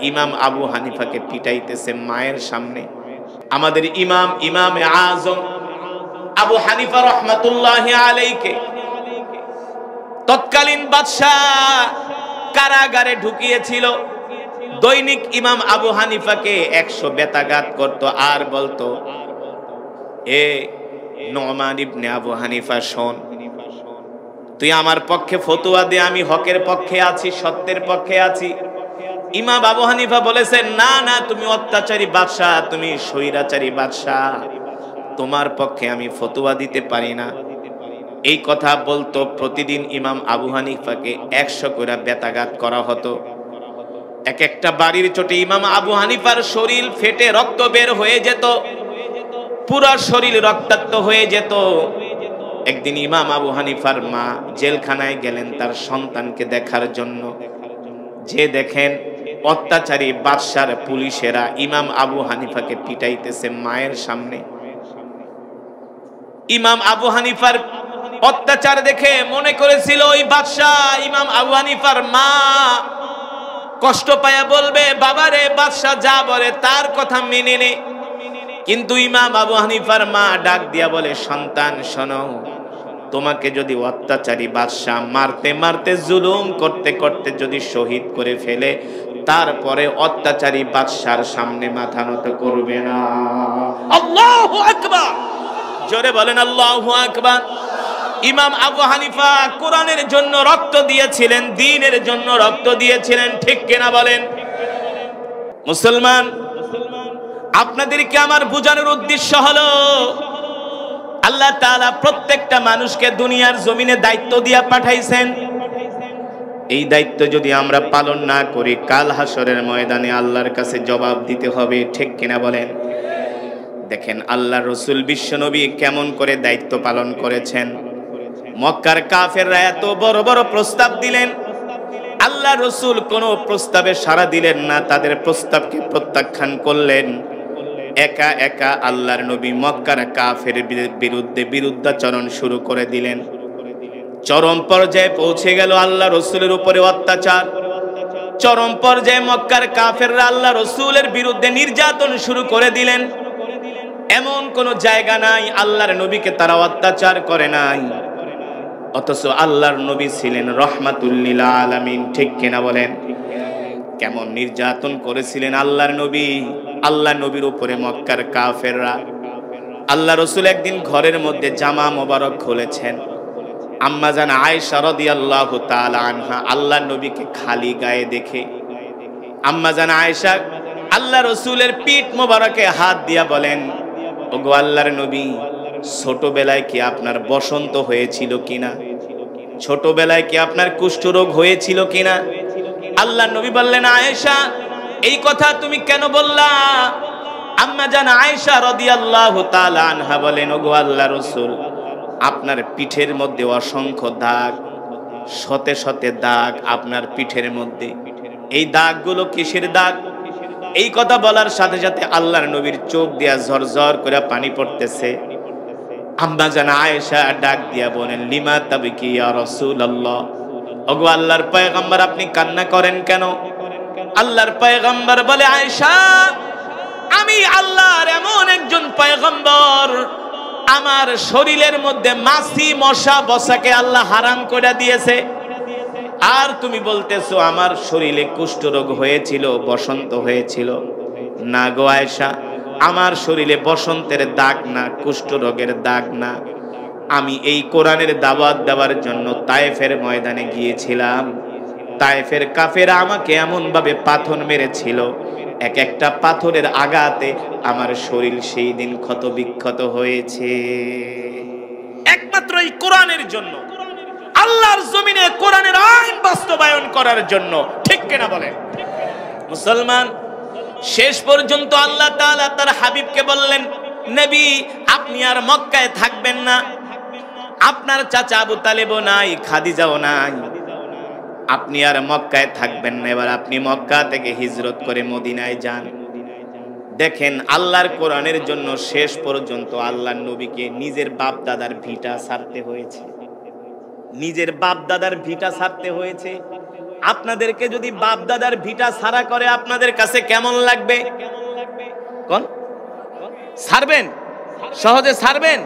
ইমাম আবু হানিফাকে পিটাইতেছে মায়ের সামনে। আমাদের ইমামে আজম আবু হানিফা রহমাতুল্লাহি আলাইহিকে তৎকালীন বাদশা কারাগারে ঢুকিয়েছিল। দৈনিক ইমাম আবু হানিফাকে 100 বেতাঘাত করত আর বলতো, এ নোমান ইবনে আবু হানিফা, শোন, তুই আমার পক্ষে ফতোয়া দে, আমি হকের পক্ষে আছি, সত্যের পক্ষে আছি। ইমাম আবু হানিফা বলেছেন, না না, তুমি অত্যাচারী বাদশাহ, তুমি স্বৈরাচারী বাদশাহ, তোমার পক্ষে আমি ফতোয়া দিতে পারি না। এই কথা বলতো। প্রতিদিন ইমাম আবু হানিফাকে 100 করে বেতাঘাত করা হতো। এক একটা বাড়ির চোটে ইমাম আবু হানিফার শরীর ফেটে রক্ত বের হয়ে যেত, পুরো শরীর রক্তাক্ত হয়ে যেত। একদিন ইমাম আবু হানিফার মা জেলখানায় গেলেন তার সন্তানকে দেখার জন্য। যে দেখেন অত্যাচারী বাদশার পুলিশেরা ইমাম আবু হানিফাকে পিটাইতেছে মায়ের সামনে। ইমাম আবু হানিফার অত্যাচার দেখে মনে করেছিল ওই বাদশা ইমাম আবু হানিফার মা কষ্ট পায়া বলবে, বাবারে, বাদশা যা বলে তার কথা মেনে নে। কিন্তু ইমাম আবু হানিফার মা ডাক দিয়া বলে, সন্তান শোনো, তোমাকে যদি অত্যাচারী বাদশা মারতে মারতে জুলুম করতে করতে যদি শহীদ করে ফেলে, তারপরে অত্যাচারী বাদশার সামনে মাথা নত করবে না। আল্লাহু আকবার, জোরে বলেন আল্লাহু আকবার। ইমাম আবু হানিফা কোরআনের জন্য রক্ত দিয়েছিলেন, দ্বীনের জন্য রক্ত দিয়েছিলেন, ঠিক কিনা বলেন? মুসলমান, আপনাদেরকে আমার বোঝানোর উদ্দেশ্য হলো, আল্লাহ তাআলা প্রত্যেকটা মানুষকে দুনিয়ার জমিনে দায়িত্ব দিয়া পাঠাইছেন। এই দায়িত্ব যদি আমরা পালন না করি, কাল হাসরের ময়দানে আল্লাহর কাছে জবাব দিতে হবে, ঠিক কিনা বলেন? দেখেন আল্লাহর রাসূল বিশ্বনবী কেমন করে দায়িত্ব পালন করেছেন। মক্কার কাফেররা এত বড় বড় প্রস্তাব দিলেন, আল্লাহর রাসূল কোনো প্রস্তাবে সাড়া দিলেন না, তাদের প্রস্তাবকে প্রত্যাখ্যান করলেন। একা একা আল্লাহর নবী মক্কার কাফের বিরুদ্ধে বিরুদ্ধাচরণ শুরু করে দিলেন। চরম পর্যায়ে পৌঁছে গেল আল্লাহ রাসূলের উপরে অত্যাচার। চরম পর্যায়ে মক্কার কাফেররা আল্লাহ রাসূলের বিরুদ্ধে নির্যাতন শুরু করে দিলেন। এমন কোন জায়গা নাই আল্লাহর নবীকে তারা অত্যাচার করে নাই, অথচ আল্লাহর নবী ছিলেন রাহমাতুল লিল আলামিন, ঠিক কিনা বলেন? কেমন নির্যাতন করেছিলেন আল্লাহর নবী, আল্লাহ নবীর উপরে মক্কার কাফেররা। আল্লাহ রাসূল একদিন ঘরের মধ্যে জামা মোবারক খুলেছেন। আম্মা জান আয়েশা রাদিয়াল্লাহু তাআলা আনহা আল্লাহর নবীকে খালি গায়ে দেখে আম্মা জান আয়েশা আল্লাহ রাসূলের পিঠ মোবারকে হাত দিয়া বলেন, ওগো আল্লাহর নবী, ছোটবেলায় কি আপনার বসন্ত হয়েছিল কিনা? ছোটবেলায় কি আপনার কুষ্ঠরোগ হয়েছিল কিনা? আল্লাহর নবী বললেন, আয়েশা, এই কথা তুমি কেন বললা? আম্মা জান আয়েশা রাদিয়াল্লাহু তাআলা আনহা বলেন, ওগো আল্লাহর রাসূল, আপনার পিঠের মধ্যে অসংখ্য দাগ, শতে শতে দাগ আপনার পিঠের মধ্যে। এই দাগগুলো কিসের দাগ? এই কথা বলার সাথে সাথে আল্লাহর নবীর চোখ দিয়া ঝরঝর করে পানি পড়তেছে। আম্মা জান আয়েশা ডাক দিয়া বলেন, লিমা তাবকি ইয়া রাসূলুল্লাহ, ওগো আল্লাহর পয়গম্বর, আপনি কান্না করেন কেন? আল্লাহর পয়গম্বর বলে, আয়েশা, আমি আল্লাহর এমন একজন পয়গম্বর, আমার শরীরের মধ্যে মাছি মশা বসাকে আল্লাহ হারাম করে দিয়েছে, আর তুমি বলতেছো আমার শরীরে কুষ্ঠরোগ হয়েছিল, বসন্ত হয়েছিল। না গো আয়েশা, আমার শরীরে বসন্তের দাগ না, কুষ্ঠরোগের দাগ না। আমি এই কোরআনের দাওয়াত দেওয়ার জন্য তায়েফের ময়দানে গিয়েছিলাম। তায়েফের কাফেরা আমাকে এমন ভাবে পাথর মেরেছিল, এক একটা পাথরের আঘাতে আমার শরীর সেই দিন ক্ষত বিক্ষত হয়েছে। একমাত্র এই কোরআনের জন্য, আল্লাহর জমিনে কোরআনের আইন বাস্তবায়ন করার জন্য, ঠিক কিনা বলেন? মুসলমান, শেষ পর্যন্ত আল্লাহ তাআলা তার হাবিবকে বললেন, নবী, আপনি আর মক্কায় থাকবেন না, আপনার চাচা আবু তালেবও নাই, খাদিজাও নাই, আপনি আর মক্কায় থাকবেন না, এবার আপনি মক্কা থেকে হিজরত করে মদিনায় যান। দেখেন আল্লাহর কোরআনের জন্য শেষ পর্যন্ত আল্লাহর নবীকে নিজের বাপ দাদার ভিটা ছাড়তে হয়েছে, নিজের বাপ দাদার ভিটা ছাড়তে হয়েছে। আপনাদেরকে যদি বাপ দাদার ভিটা ছাড়া করে আপনাদের কাছে কেমন লাগবে? কোন ছাড়বেন? সহজে ছাড়বেন?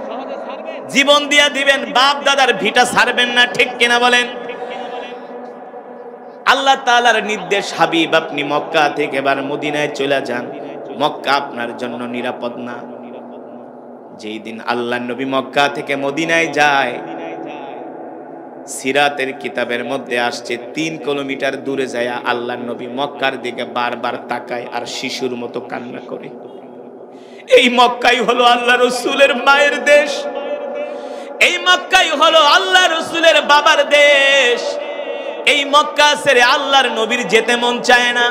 জীবন দিয়া দিবেন, বাপ দাদার ভিটা ছাড়বেন না, ঠিক কিনা বলেন? আল্লাহ তাআলার নির্দেশ, হাবিব আপনি মক্কা থেকে এবার মদিনায় চলে যান। মক্কা আপনার জন্য নিরাপদ না। যেই দিন আল্লাহর নবী মক্কা থেকে মদিনায় যায়, সিরাতের কিতাবের মধ্যে আসছে 3 কিলোমিটার দূরে যায় আল্লাহর নবী মক্কার দিকে বারবার তাকায় আর শিশুর মতো কান্না করে। এই মক্কাই হলো আল্লাহ রাসূলের মায়ের দেশ, এই মক্কাই হলো আল্লাহ রাসূলের বাবার দেশ। এই মক্কা ছেড়ে আল্লাহর নবীর যেতে মন চায় না,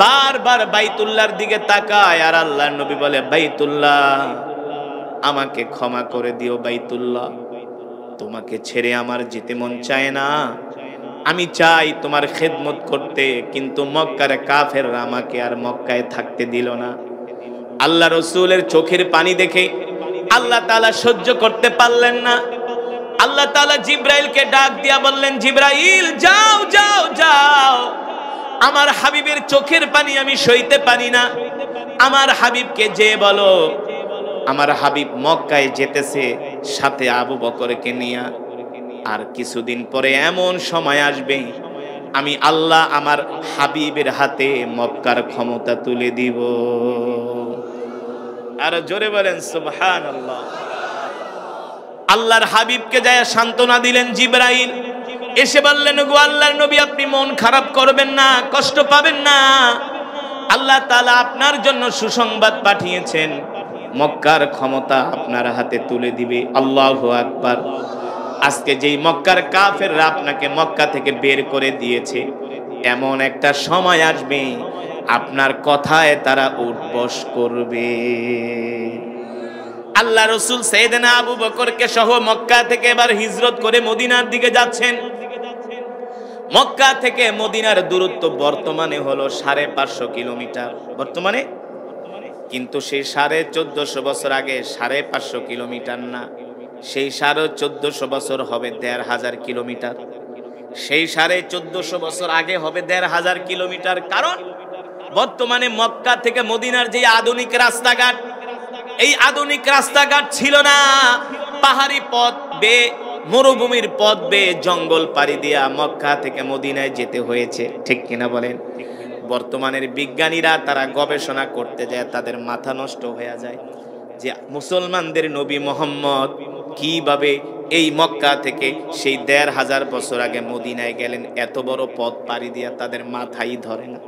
বারবার বাইতুল্লাহর দিকে তাকায় আর আল্লাহর নবী বলে, বাইতুল্লাহ আমাকে ক্ষমা করে দিও, বাইতুল্লাহ তোমাকে ছেড়ে আমার যেতে মন চায় না, আমি চাই তোমার খেদমত করতে, কিন্তু মক্কার কাফেররা আমাকে আর মক্কায় থাকতে দিল না। আল্লাহ রাসূলের চোখের পানি দেখে আল্লাহ তাআলা সহ্য করতে পারলেন না। আল্লাহ তাআলা জিবরাইলকে ডাক দিয়া বললেন, জিবরাইল যাও যাও যাও, আমার হাবিবের চোখের পানি আমি সইতে পারি না, আমার হাবিবকে যে বলো আমার হাবিব মক্কায় যেতেছে সাথে আবু বকরকে নিয়ে, আর কিছুদিন পরে এমন সময় আসবে আমি আল্লাহ আমার হাবিবের হাতে মক্কার ক্ষমতা তুলে দিব। আর জোরে বলেন সুবহানাল্লাহ। আল্লাহর হাবিবকে যায় সান্ত্বনা দিলেন জিবরাইল, এসে বললেন, গো আল্লাহর নবী আপনি মন খারাপ করবেন না, কষ্ট পাবেন না, আল্লাহ তাআলা আপনার জন্য সুসংবাদ পাঠিয়েছেন, মক্কার ক্ষমতা আপনার হাতে তুলে দিবে। আল্লাহু আকবার। আজকে যেই মক্কার কাফেররা আপনাকে মক্কা থেকে বের করে দিয়েছে, এমন একটা সময় আসবে আপনার কথায় তারা উঠবস করবে। আল্লাহ রাসূল সাইয়েদনা আবু বকরকে সহ মক্কা থেকে এবার হিজরত করে মদিনার দিকে যাচ্ছেন। মক্কা থেকে মদিনার দূরত্ব বর্তমানে হলো 550 কিলোমিটার, বর্তমানে, কিন্তু সেই 1450 বছর আগে 550 কিলোমিটার না, সেই 1450 বছর হবে 1500 কিলোমিটার, সেই 1450 বছর আগে হবে 1500 কিলোমিটার। কারণ বর্তমানে মক্কা থেকে মদিনার যে আধুনিক রাস্তাঘাট, এই আধুনিক রাস্তাঘাট ছিল না, পাহাড়ি পথ বেয়ে, মরুভূমির পথ বেয়ে, জঙ্গল পাড়ি দিয়া মক্কা থেকে মদিনায় যেতে হয়েছে, ঠিক কিনা বলেন? বর্তমানের বিজ্ঞানীরা তারা গবেষণা করতে যায়, তাদের মাথা নষ্ট হয়ে যায় যে মুসলমানদের নবী মুহাম্মদ কিভাবে এই মক্কা থেকে সেই 1500 বছর আগে মদিনায় গেলেন, এত বড় পথ পাড়ি দিয়া তাদের মাথাই ধরে না।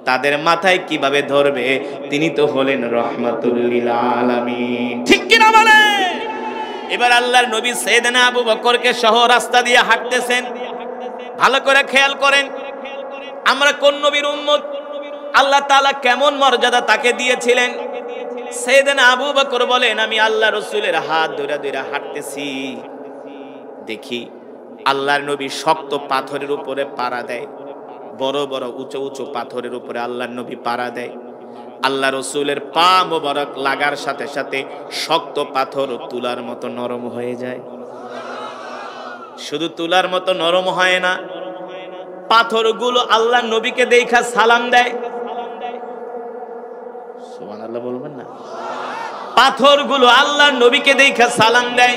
তাদের মাথায় কিভাবে ধরবে? তিনি তো হলেন রহমাতুল লিল আলামিন, ঠিক কিনা বলে? এবার আল্লাহর নবী সাইয়েদনা আবু বকরকে সহ রাস্তা দিয়ে হাঁটতেছেন। ভালো করে খেয়াল করেন, আমরা কোন নবীর উম্মত, আল্লাহ তাআলা কেমন মর্যাদা তাকে দিয়েছিলেন। সাইয়েদনা আবু বকর বলেন, আমি আল্লাহ রাসূলের হাত ধরে ধরে হাঁটতেছি, দেখি আল্লাহর নবী শক্ত পাথরের উপরে পাড়া দেয়, বড় বড় উঁচু উঁচু পাথরের উপরে আল্লাহর নবী পাড়া দেয়। আল্লাহ রাসূলের পা মোবারক লাগার সাথে সাথে শক্ত পাথর তুলার মতো নরম হয়ে যায়। শুধু তুলার মতো নরম হয় না, পাথরগুলো আল্লাহর নবীকে দেখা সালাম দেয়। সুবহানাল্লাহ বলবেন না? পাথরগুলো আল্লাহর নবীকে দেখা সালাম দেয়,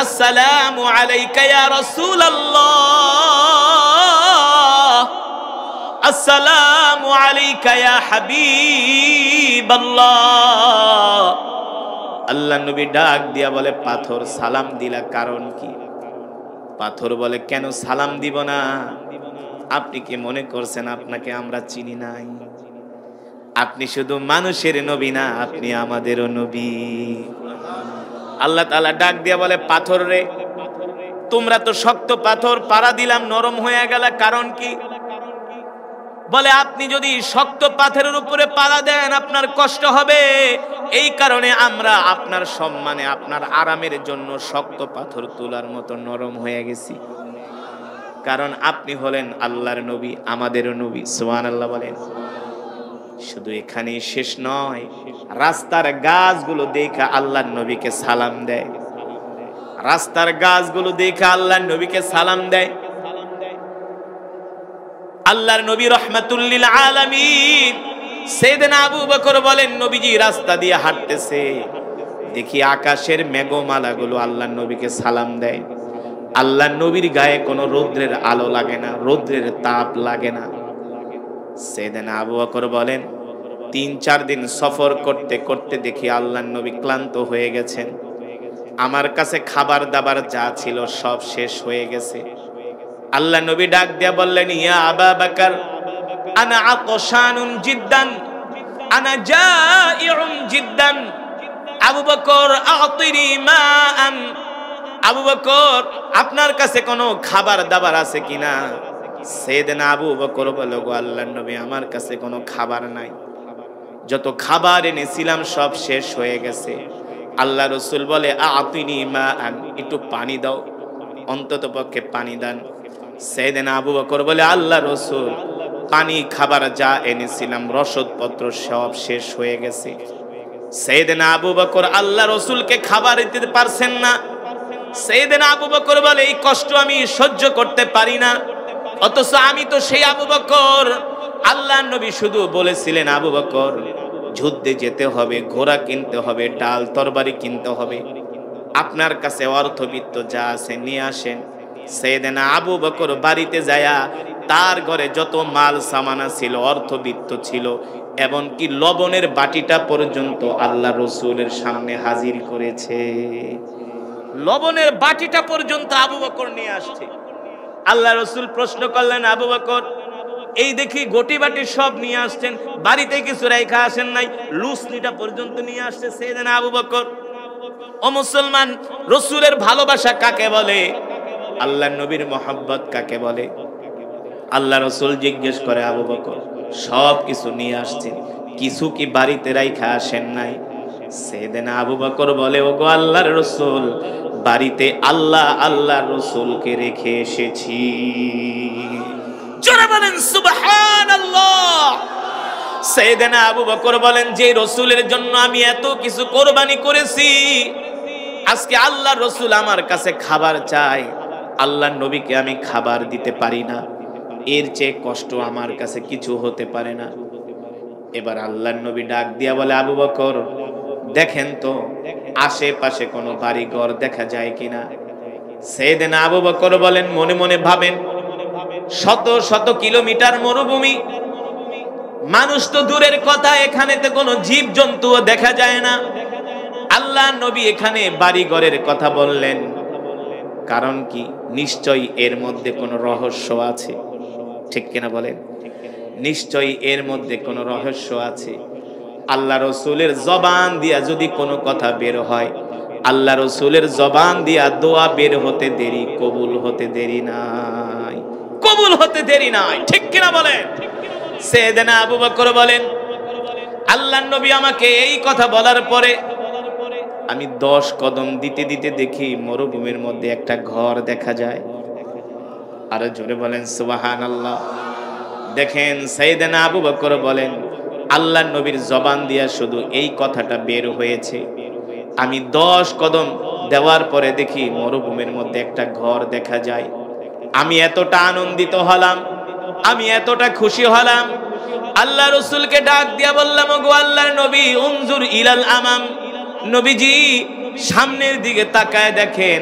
আসসালামু আলাইকা ইয়া রাসূলুল্লাহ, আসসালামু আলাইকা ইয়া হাবিবাল্লাহ। আল্লাহর নবী ডাক দিয়া বলে, পাথর সালাম দিলা কারণ কি? পাথর বলে, কেন সালাম দিব না? আপনি কি মনে করছেন আপনাকে আমরা চিনি নাই? আপনি শুধু মানুষের নবী না, আপনি আমাদেরও নবী। আল্লাহ তাআলা ডাক দিয়া বলে, পাথর রে, তোমরা তো শক্ত পাথর পাড়া দিলাম নরম হয়ে গেল, কারণ কি? বলে, আপনি যদি শক্ত পাথরের উপরে পাড়া দেন আপনার কষ্ট হবে, এই কারণে আমরা আপনার সম্মানে, আপনার আরামের জন্য শক্ত পাথর তোলার মতো নরম হয়ে গেছি, কারণ আপনি হলেন আল্লাহর নবী, আমাদেরও নবী। সুবহানাল্লাহ বলেন। শুধু এখানেই শেষ নয়, রাস্তার গাছগুলো দেখে আল্লাহর নবীকে সালাম দেয়, রাস্তার গাছগুলো দেখে আল্লাহর নবীকে সালাম দেয়। আল্লাহর নবী রাহমাতুল লিল আলামিন সাইয়েদনা আবু বকর বলেন, নবীজি রাস্তা দিয়ে হাঁটতেছে, দেখি আকাশের মেঘমালাগুলো আল্লাহর নবীকে সালাম দেয়। আল্লাহর নবীর গায়ে কোনো রৌদ্রের আলো লাগে না, রৌদ্রের তাপ লাগে না। সাইয়েদনা আবু বকর বলেন, ৩-৪ দিন সফর করতে করতে দেখি আল্লাহর নবী ক্লান্ত হয়ে গেছেন। আমার কাছে খাবার দাবার যা ছিল সব শেষ হয়ে গেছে। আল্লাহর নবী ডাক দিয়া বললেন, ইয়া আবা বকর আনা আতশানুন জিদ্দান আনা জাইউন জিদ্দান। আবু বকর আতিনি মাআন। আবু বকর আপনার কাছে কোনো খাবার দাবার আছে কিনা? সাইয়েদনা আবু বকর বলল, গো আল্লাহর নবী, আমার কাছে কোনো খাবার নাই, যত খাবার এনেছিলাম সব শেষ হয়ে গেছে। আল্লাহ রাসূল বলে, আতিনি মাআন, একটু পানি দাও, অন্তত পক্ষে পানি দান। সাইয়েদনা আবু বকর বলে, আল্লাহ রাসূল, পানি খাবার যা এনেছিলাম রসদপত্র সব শেষ হয়ে গেছে। সাইয়েদনা আবু বকর আল্লাহ রাসূলকে খাবার দিতে পারছেন না। সাইয়েদনা আবু বকর বলে, এই কষ্ট আমি সহ্য করতে পারি না। অথচ আমি তো সেই আবু বকর, আল্লাহর নবী শুধু বলেছিলেন, আবু বকর যুদ্ধে যেতে হবে, ঘোড়া কিনতে হবে, ডাল তরবারি কিনতে হবে, আপনার কাছে অর্থবিত্ত যা আছে নিয়ে আসেন। সাইয়েদনা আবু বকর বাড়িতে যায়া তার ঘরে যত মাল সামানা ছিল, অর্থবিত্ত ছিল, এমনকি লবণের বাটিটা পর্যন্ত আল্লাহ রসুলের সামনে হাজির করেছে। লবণের বাটিটা পর্যন্ত আবু বকর নিয়ে আসছে। আল্লাহ রসুল প্রশ্ন করলেন, আবু বকর, এই দেখি গটি বাটি সব নিয়ে আসছেন, বাড়িতে কিছু রাইখা আসেন নাই, লুসনিটা পর্যন্ত নিয়ে আসছে সাইয়েদনা আবু বকর। ও মুসলমান, রসুলের ভালোবাসা কাকে বলে? আল্লাহর নবীর মহব্বত কাকে বলে? আল্লাহ রসুল জিজ্ঞেস করে, আবু বকর সব কিছু নিয়ে আসছেন, কিছু কি বাড়িতে রাইখা আসেন নাই? সাইয়েদনা আবু বকর বলে, ওগো আল্লাহর রসুল, বাড়িতে আল্লাহর রসুলকে রেখে এসেছি। জোরে বলেন সুবহানাল্লাহ। সাইয়েদনা আবু বকর বলেন, যে রসুলের জন্য আমি এত কিছু কোরবানি করেছি, আজকে আল্লাহর রসুল আমার কাছে খাবার চায়, আল্লাহর নবীকে আমি খাবার দিতে পারি না, এর চেয়ে কষ্ট আমার কাছে কিছু হতে পারে না। এবার আল্লাহর নবী ডাক দিয়া বলে, আবু বকর দেখেন তো আশেপাশে কোনো বাড়ি ঘর দেখা যায় কিনা। সাইয়েদনা আবু বকর বলেন, মনে মনে ভাবেন, শত শত কিলোমিটার মরুভূমি, মানুষ তো দূরের কথা, এখানে তো কোনো জীব জন্তুও দেখা যায় না। আল্লাহর নবী এখানে বাড়ি ঘরের কথা বললেন, কারণ কি? নিশ্চয়ই এর মধ্যে কোনো রহস্য আছে, ঠিক কিনা বলেন? নিশ্চয়ই এর মধ্যে কোনো রহস্য আছে। আল্লাহ রসুলের জবান দিয়া যদি কোনো কথা বের হয়, আল্লাহ রসুলের জবান দিয়া দোয়া বের হতে দেরি, কবুল হতে দেরি নাই, কবুল হতে দেরি নাই, ঠিক কিনা বলেন? সাইয়েদনা আবু বকর বলেন, আল্লাহর নবী আমাকে এই কথা বলার পরে আমি 10 কদম দিতে দিতে দেখি মরুভূমির মধ্যে একটা ঘর দেখা যায়। আরো জোরে বলেন সুবহানাল্লাহ। দেখেন সাইয়েদনা আবু বকর বলেন, আল্লাহর নবীর জবান দিয়া শুধু এই কথাটা বের হয়েছে, আমি 10 কদম দেওয়ার পরে দেখি মরুভূমির মধ্যে একটা ঘর দেখা যায়। আমি এতটা আনন্দিত হলাম, আমি এতটা খুশি হলাম, আল্লাহ রসুলকে ডাক দিয়া বললাম, ওগো আল্লাহর নবী, উনজুর ইলাল আমাম, নবীজি সামনের দিকে তাকায় দেখেন,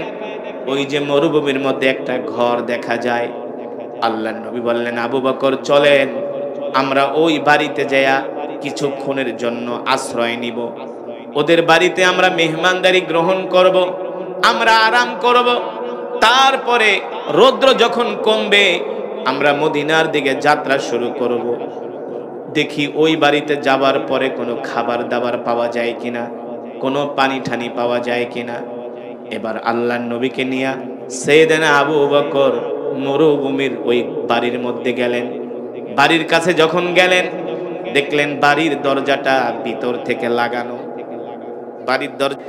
ওই যে মরুভূমির মধ্যে একটা ঘর দেখা যায়। আল্লাহর নবী বললেন, আবু বকর চলেন, আমরা ওই বাড়িতে যায়া কিছুক্ষণের জন্য আশ্রয় নিব, ওদের বাড়িতে আমরা মেহমানদারি গ্রহণ করব, আমরা আরাম করব, তারপরে রৌদ্র যখন কমবে আমরা মদিনার দিকে যাত্রা শুরু করব। দেখি ওই বাড়িতে যাবার পরে কোনো খাবার দাবার পাওয়া যায় কিনা, কোনো পানি ঠানি পাওয়া যায় কিনা। এবার আল্লাহর নবীকে নিয়ে সাইয়েদনা আবু বকর মরুভূমির ওই বাড়ির মধ্যে গেলেন। বাড়ির কাছে যখন গেলেন দেখলেন বাড়ির দরজাটা ভিতর থেকে লাগানো। বাড়ির দরজা,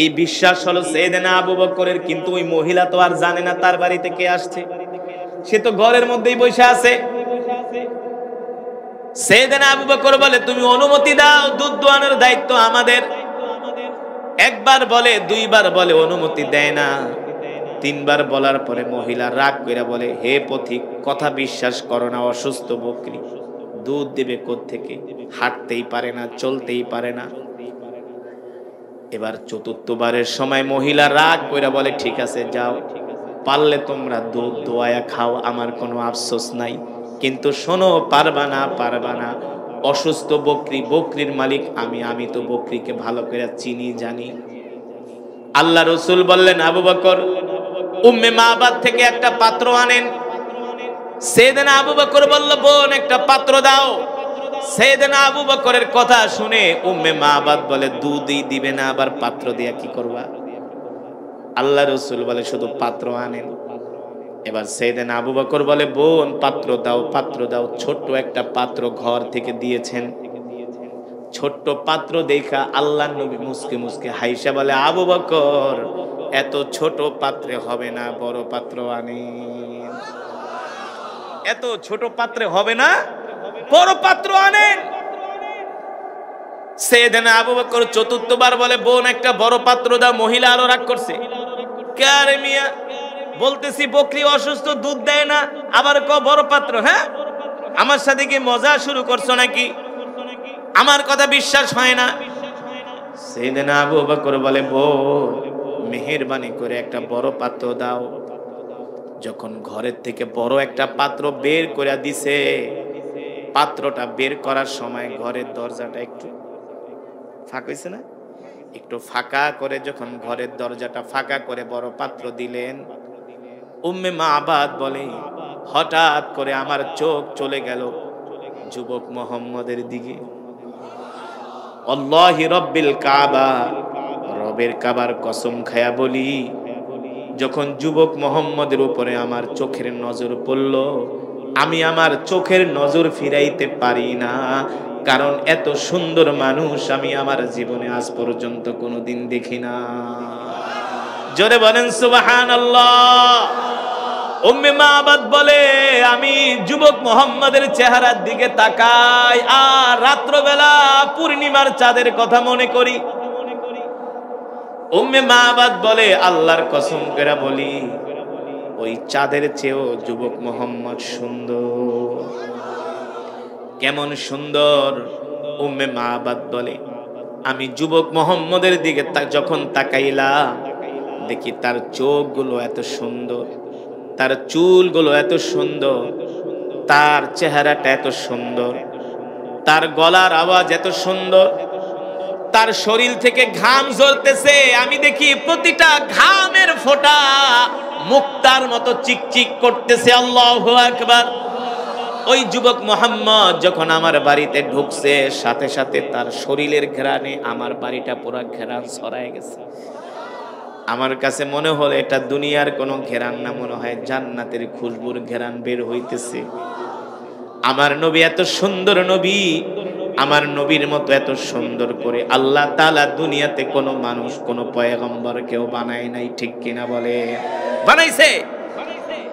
এই বিশ্বাস হলো সাইয়েদনা আবু বকরের, কিন্তু ওই মহিলা তো আর জানে না তার বাড়িতে কে আসছে, সে তো ঘরের মধ্যেই বসে আছে। সাইয়েদনা আবু বকর বলে, তুমি অনুমতি দাও, দুধ দোয়ানোর দায়িত্ব আমাদের। একবার বলে, দুইবার বলে, অনুমতি দেয় না। তিনবার বলার পরে মহিলা রাগ কইরা বলে, হে পথিক, কথা বিশ্বাস করো না, অসুস্থ বকরি, দুধ দেবে কোত্থেকে? হাঁটতেই পারে না, চলতেই পারে না। এবার চতুর্থবারের সময় মহিলা রাগ কইরা বলে, ঠিক আছে যাও, পারলে তোমরা দুধ দোয়ায়া খাও, আমার কোনো আফসোস নাই, কিন্তু শোনো, পারবা না, পারবা না, অসুস্থ বকরি, বকরির মালিক আমি তো বকরিকে ভালো করে চিনি জানি। আল্লাহ রসুল বললেন, আবু বকর উম্মে মাবাদ থেকে একটা পাত্র আনেন। সাইয়েদনা আবু বকর বলল, বোন একটা পাত্র দাও। সাইয়েদনা আবু বকরের কথা শুনে উম্মে মাবাদ বলে, দুধই দিবে না, আবার পাত্র দিয়া কি করবা? আল্লাহ রসুল বলে, শুধু পাত্র আনেন। এবার সাইয়েদনা আবু বকর বলে, বোন পাত্র দাও, পাত্র দাও। ছোট্ট একটা পাত্র ঘর থেকে দিয়েছেন। ছোট্ট পাত্র দেখা আল্লাহ নবী মুসকে মুসকে হাইসা বলে, আবু বকর এত ছোট পাত্রে হবে না, বড় পাত্র আনেন। এত ছোট পাত্রে হবে না, বড় পাত্র আনেন। সাইয়েদনা আবু বকর চতুর্থবার বলে, বোন একটা বড় পাত্র দাও। মহিলা আরো রাগ করছে, কারে মিয়া, বলতেছি বকরি অসুস্থ, দুধ দেয় না, আবার ক বড় পাত্র? হ্যাঁ, আমার সাথে কি মজা শুরু করছো নাকি? আমার কথা বিশ্বাস হয় না। সাইয়েদনা আবু বকর বলে, বোন মেহেরবানি করে একটা বড় পাত্র দাও। যখন ঘরের থেকে বড় একটা পাত্র বের করে দিছে, পাত্রটা বের করার সময় ঘরের দরজাটা একটু ফাঁকা হইছে না, একটু ফাঁকা করে যখন ঘরের দরজাটা ফাঁকা করে বড় পাত্র দিলেন, উম্মে মাবাদ বলে, হঠাৎ করে আমার চোখ চলে গেল যুবক মুহাম্মদের দিকে। আল্লাহি রব্বিল কাবা, রবের কাবার কসম খায়া বলি, যখন যুবক মুহাম্মদের উপরে আমার চোখের নজর পড়ল, আমি আমার চোখের নজর ফিরাইতে পারি না, কারণ এত সুন্দর মানুষ আমি আমার জীবনে আজ পর্যন্ত কোনোদিন দেখি না। জোরে বলেন সুবহানাল্লাহ। উম্মে মাবাদ বলে, আমি যুবক মুহাম্মদের চেহারার দিকে তাকাই আর রাত্রবেলা পূর্ণিমার চাঁদের কথা মনে করি। উম্মে মাবাদ বলে, আল্লাহর কসম করে বলি, ওই চাঁদের চেয়েও যুবক মুহাম্মদ সুন্দর। কেমন সুন্দর? উম্মে মাবাদ বলে, আমি যুবক মুহাম্মদের দিকে যখন তাকাইলাম, দেখি তার চোখগুলো এত সুন্দর, তার চুলগুলো এত সুন্দর, তার চেহারাটা এত সুন্দর, তার গলার আওয়াজ এত সুন্দর, তার শরীর থেকে ঘাম ঝরতেছে, আমি দেখি প্রতিটা ঘামের ফোঁটা মুক্তার মতো চিকচিক করতেছে। আল্লাহু আকবার। ওই যুবক মুহাম্মদ যখন আমার বাড়িতে ঢুকছে, সাথে সাথে তার শরীরের ঘ্রাণে আমার বাড়িটা পুরো ঘ্রাণ ছড়ায় গেছে। আমার কাছে মনে হলো এটা দুনিয়ার কোনো ঘেরান না, মনে হয় জান্নাতের খুশবুর ঘেরান বের হইতেছে। আমার নবী এত সুন্দর নবী, আমার নবীর মতো এত সুন্দর করে আল্লাহ তাআলা দুনিয়াতে কোনো মানুষ, কোনো পয়গম্বর কেউ বানায় নাই, ঠিক কিনা বলে? বানাইছে।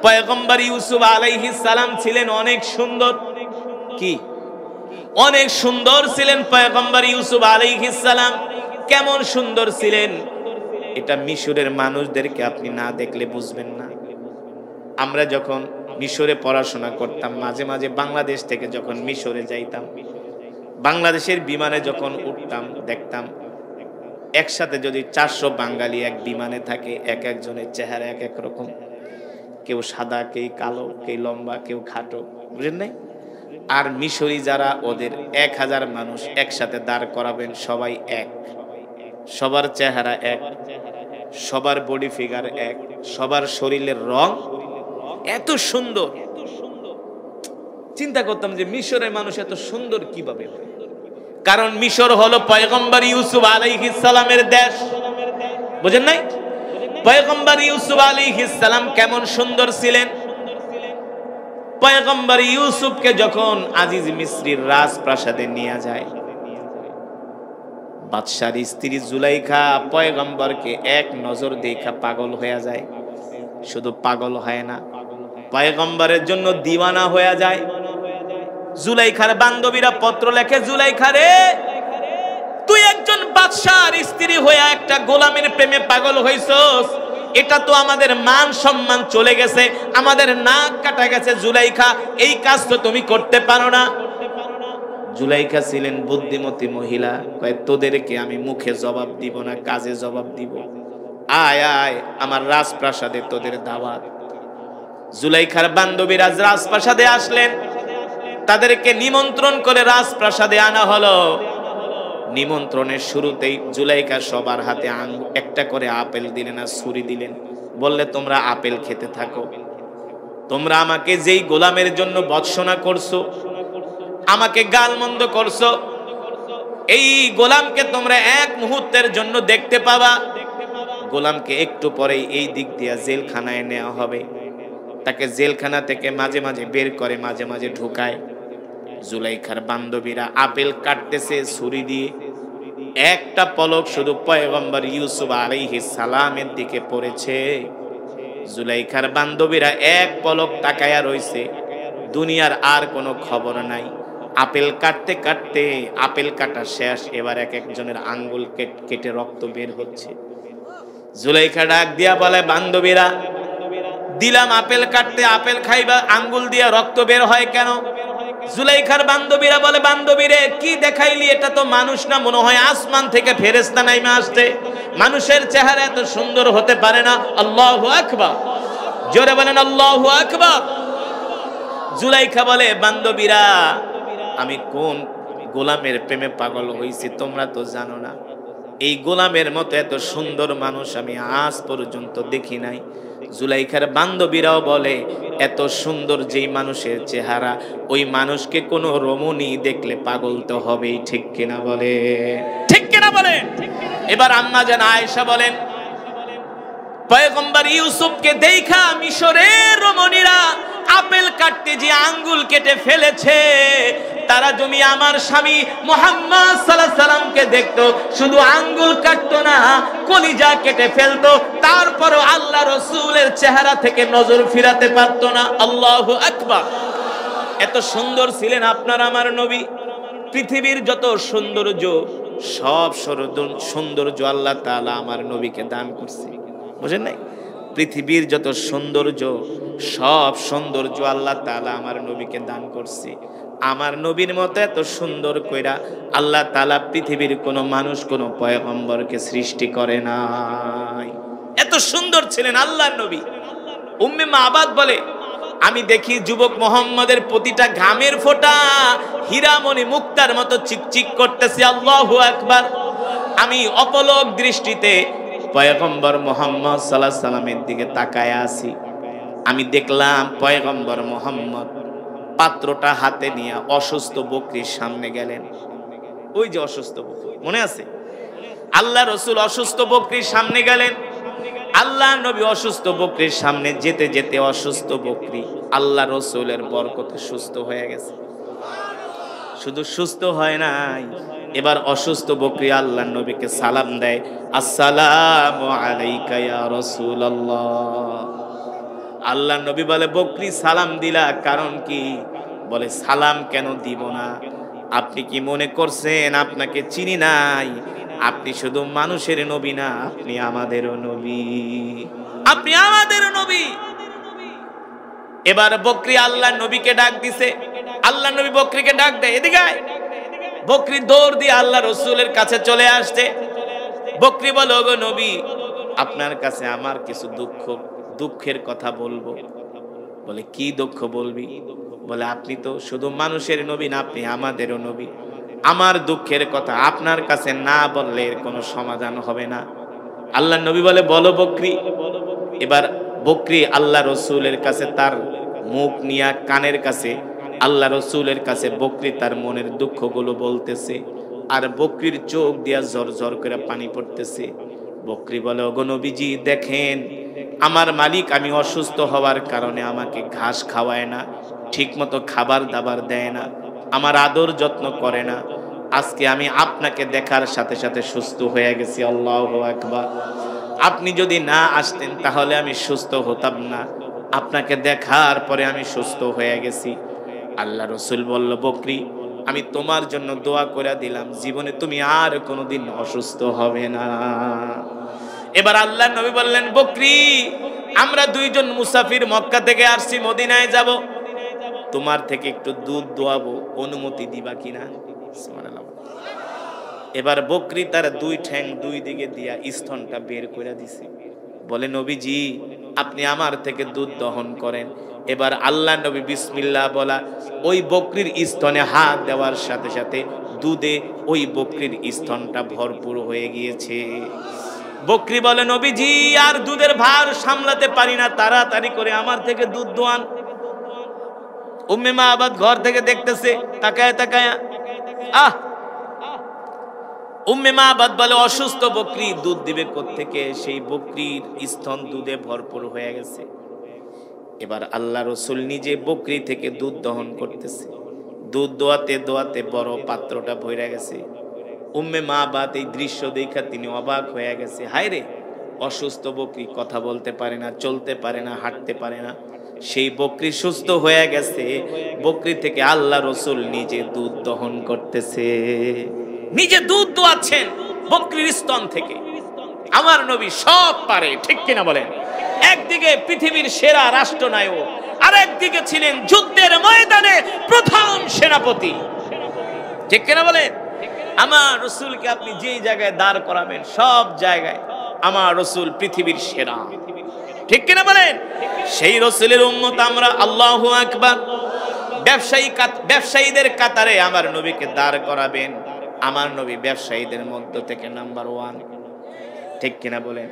পয়গম্বর ইউসুফ আলাইহিস সালাম ছিলেন অনেক সুন্দর। কি অনেক সুন্দর ছিলেন পয়গম্বর ইউসুফ আলাইহিস সালাম। কেমন সুন্দর ছিলেন এটা মিশরের মানুষদেরকে আপনি না দেখলে বুঝবেন না। আমরা যখন মিশরে পড়াশোনা করতাম, মাঝে মাঝে বাংলাদেশ থেকে যখন মিশরে যাইতাম, বাংলাদেশের বিমানে যখন উঠতাম, দেখতাম একসাথে যদি 400 বাঙালি এক বিমানে থাকে, এক একজনের চেহারা এক এক রকম, কেউ সাদা, কেউ কালো, কেউ লম্বা, কেউ খাটো, বুঝেন নাই? আর মিশরি যারা, ওদের 1000 মানুষ একসাথে দাঁড় করাবেন, সবাই এক, সবার চেহারা এক, সবার বডি ফিগার এক, সবার শরীরের রং এত সুন্দর। চিন্তা করতাম যে মিশরের মানুষ এত সুন্দর কিভাবে হয়? কারণ মিশর হলো পয়গম্বর ইউসুফ আলাইহিস সালামের দেশ, বুঝেন নাই? পয়গম্বর ইউসুফ আলাইহিস সালাম কেমন সুন্দর ছিলেন। পয়গম্বর ইউসুফকে যখন আজিজ মিসরির রাজপ্রাসাদে নিয়ে যায়, বাদশার স্ত্রী জুলাইখা পয়গম্বরকে এক নজর দেখা পাগল হয়ে যায়। শুধু পাগল হয় না, পয়গম্বরের জন্য দিওয়ানা হয়ে যায়। জুলাইখার বান্ধবীরা পত্র লেখে, জুলাইখা রে, তুই একজন বাদশার স্ত্রী হয়ে একটা গোলামের প্রেমে পাগল হইছস, এটা তো আমাদের মান সম্মান চলে গেছে, আমাদের নাক কাটা গেছে। জুলাইখা, এই কাজ তো তুমি করতে পারো না। জুলাইখা ছিলেন বুদ্ধিমতী মহিলা, কয় তোদেরকে আমি মুখে জবাব দিব না, কাজে জবাব দিব। আয় আয় আমার রাজপ্রাসাদে তোদের দাওয়াত। জুলাইখার বান্ধবীরা রাজপ্রাসাদে আসলেন, তাদেরকে নিমন্ত্রণ করে রাজপ্রাসাদে আনা হলো। নিমন্ত্রণের শুরুতেই জুলাইখা সবার হাতে একটা করে আপেল দিলেন আর ছুরি দিলেন, বললে তোমরা আপেল খেতে থাকো। তোমরা আমাকে যেই গোলামের জন্য ভৎসনা করছো, আমাকে গালমন্দ করছো, এই গোলামকে তোমরা এক মুহূর্তের জন্য দেখতে পাবা। গোলামকে একটু পরেই এই দিক দিয়ে জেলখানায় নেওয়া হবে। তাকে জেলখানা থেকে মাঝে মাঝে বের করে, মাঝে মাঝে ঢুকায়। জুলাইখার বান্ধবীরা আপেল কাটতেছে ছুরি দিয়ে। একটা পলক শুধু পয়গম্বর ইউসুফ আলাইহিস সালামের দিকে পড়েছে। জুলাইখার বান্ধবীরা এক পলক তাকায়া রইছে, দুনিয়ার আর কোনো খবর নাই। আপেল কাটতে কাটতে আপেল কাটা শেষ, এবার এক একজনের আঙ্গুল কেটে রক্ত বের হচ্ছে। জুলাইখা ডাক দিয়া বলে, বান্ধবীরা দিলাম আপেল কাটতে, আপেল খাইবা, আঙ্গুল দিয়া রক্ত বের হয় কেন? জুলাইখার বান্ধবীরা বলে, বান্ধবীরে কি দেখাইলি, এটা তো মানুষ না, মনে হয় আসমান থেকে ফেরেশতা নাইমা আসছে। মানুষের চেহারা এত সুন্দর হতে পারে না। আল্লাহু আকবার, জোরে বলেন আল্লাহু আকবার। জুলাইখা বলে, বান্ধবীরা আমি কোন গোলামের প্রেমে পাগল হইছি তোমরা তো জানো না। এই গোলামের মতো এত সুন্দর মানুষ আমি আজ পর্যন্ত দেখি নাই। জুলাইখার বান্ধবীরাও বলে, এত সুন্দর যেই মানুষের চেহারা, ওই মানুষকে কোনো রমণী দেখলে পাগল তো হবেই, ঠিক কিনা বলে? ঠিক কিনা বলে? এবার আম্মা জান আয়েশা বলেন, পয়গম্বর ইউসুফকে দেখা মিশরের রমণীরা আপেল কাটতে যে আঙ্গুল কেটে ফেলেছে, তারা তুমি আমার স্বামী মুহাম্মদ সাল্লাল্লাহু আলাইহি সাল্লামকে দেখতো, শুধু আঙ্গুল কাটতো না, কলিজা কেটে ফেলতো, তারপরও আল্লাহ রাসূলের চেহারা থেকে নজর ফিরাতে পারতো না। আল্লাহু আকবার। এত সুন্দর ছিলেন আপনার আমার নবী। পৃথিবীর যত সৌন্দর্য, সব সৌন্দর্য আল্লাহ তাআলা আমার নবীকে দান করছে। বুঝেন নাই? পৃথিবীর যত সৌন্দর্য, সব সৌন্দর্য আল্লাহ তাআলা আমার নবীকে দান করছে। আমার নবীর মতো এত সুন্দর কইরা আল্লাহ তাআলা পৃথিবীর কোনো মানুষ, কোনো পয়গম্বরকে সৃষ্টি করে নাই। এত সুন্দর ছিলেন আল্লাহর নবী। উম্মে মাবাদ বলে, আমি দেখি যুবক মুহাম্মদের প্রতিটা ঘামের ফোঁটা হীরামণি মুক্তার মতো চিকচিক করতেছে। আল্লাহু আকবার। আমি অপলক দৃষ্টিতে পয়গম্বর মুহাম্মদ সাল্লাল্লাহু আলাইহি সাল্লামের দিকে তাকায় আছি। আমি দেখলাম পয়গম্বর মুহাম্মদ পাত্রটা হাতে নিয়ে অসুস্থ বকরির সামনে গেলেন। ওই যে অসুস্থ বকরি, মনে আছে? আল্লাহ রাসূল অসুস্থ বকরির সামনে গেলেন। আল্লাহ নবী অসুস্থ বকরির সামনে যেতে যেতে অসুস্থ বকরি আল্লাহ রাসূলের বরকতে সুস্থ হয়ে গেছে। শুধু সুস্থ হয় নাই, এবার অসুস্থ বকরি আল্লাহ নবীকে সালাম দেয়, আসসালামু আলাইকা ইয়া রাসূলুল্লাহ। আল্লাহ নবী বলে, বকরি সালাম দিলা কারণ কি? বলে, সালাম কেন দিব না? আপনি কি মনে করছেন আপনাকে চিনি নাই? আপনি শুধু মানুষের নবী না, আপনি আমাদেরও নবী, আপনি আমাদেরও নবী। এবার বকরি আল্লাহ নবীকে ডাক দিছে। আল্লাহ নবী বকরিকে ডাক দেয়, এদিকে আয়। বকরি দৌড় দিয়ে আল্লাহ রাসূলের কাছে চলে আসছে। বকরি বলে, ওগো নবী, আপনার কাছে আমার কিছু দুঃখের কথা বলবো। বলে, কি দুঃখ বলবি? বলে, আপনি তো শুধু মানুষের নবী না, আপনি আমাদেরও নবী। আমার দুঃখের কথা আপনার কাছে না বললে এর কোনো সমাধান হবে না। আল্লাহ নবী বলে, বলো বকরি। এবার বকরি আল্লাহ রাসূলের কাছে তার মুখ নিয়ে কানের কাছে আল্লাহ রাসূলের কাছে বকরি তার মনের দুঃখগুলো বলতেছে, আর বকরির চোখ দিয়া ঝরঝর করে পানি পড়তেছে। বকরি বলে, ওগো নবীজি দেখেন, আমার মালিক আমি অসুস্থ হওয়ার কারণে আমাকে ঘাস খাওয়ায় না, ঠিক মতো খাবার দাবার দেয় না, আমার আদর যত্ন করে না। আজকে আমি আপনাকে দেখার সাথে সাথে সুস্থ হয়ে গেছি। আল্লাহু আকবার। আপনি যদি না আসতেন তাহলে আমি সুস্থ হতাম না, আপনাকে দেখার পরে আমি সুস্থ হয়ে গেছি। আল্লাহ রাসূল বলল, বকরি আমি তোমার জন্য দোয়া করে দিলাম, জীবনে তুমি আর কোনোদিন অসুস্থ হবে না। এবার আল্লাহর নবী বললেন, বকরি আমরা দুইজন মুসাফির মক্কা থেকে আসছি, মদিনায় যাব, তোমার থেকে একটু দুধ দোয়াবো, অনুমতি দিবা কিনা? সুবহানাল্লাহ। এবার বকরি তার দুই ঠ্যাং দুই দিকে দিয়া স্তনটা বের করে দিছে, বলে নবীজি আপনি আমার থেকে দুধ দহন করেন। এবার আল্লাহ নবী বিসমিল্লাহ বলা ওই বকরির স্তনে হাত দেওয়ার সাথে সাথে দুধে ওই বকরির স্তনটা ভরপুর হয়ে গিয়েছে। বকরি বলে, নবীজি আর দুধের ভার সামলাতে পারি না, তাড়াতাড়ি করে আমার থেকে দুধ দোয়ান। উম্মে মাবাদ ঘর থেকে দেখতেছে, তাকায় তাকায়, উম্মে মাবাদ বলে, অসুস্থ বকরি দুধ দিবে কোত্থেকে? সেই বকরির স্তন দুধে ভরপুর হয়ে গেছে। এবার আল্লাহ রসুল নিজে বকরি থেকে দুধ দহন করতেছে, দুধ দোয়াতে দোয়াতে বড় পাত্রটা ভরে গেছে। উম্মে মাবাদ এই দৃশ্য দেখা তিনি অবাক হয়ে গেছে, হায় রে, অসুস্থ বকরি কথা বলতে পারে না, চলতে পারে না, হাঁটতে পারে না, সেই বকরি সুস্থ হয়ে গেছে। বকরি থেকে আল্লাহ রসুল নিজে দুধ দহন করতেছে, নিজে দুধ দোয়াচ্ছেন বকরির স্তন থেকে। আমার নবী সব পারে, ঠিক কিনা বলেন? একদিকে পৃথিবীর সেরা রাষ্ট্রনায়ক, আর একদিকে ছিলেন যুদ্ধের ময়দানে প্রধান সেনাপতি, ঠিক কিনা বলেন? আমার রসুলকে আপনি যেই জায়গায় দাঁড় করাবেন সব জায়গায় আমার রসুল পৃথিবীর সেরা, ঠিক কিনা বলেন? সেই রসুলের উম্মত আমরা, আল্লাহু আকবার। ব্যবসায়ীদের কাতারে আমার নবীকে দাঁড় করাবেন, আমার নবী ব্যবসায়ীদের মধ্য থেকে নাম্বার 1, ঠিক কিনা বলেন?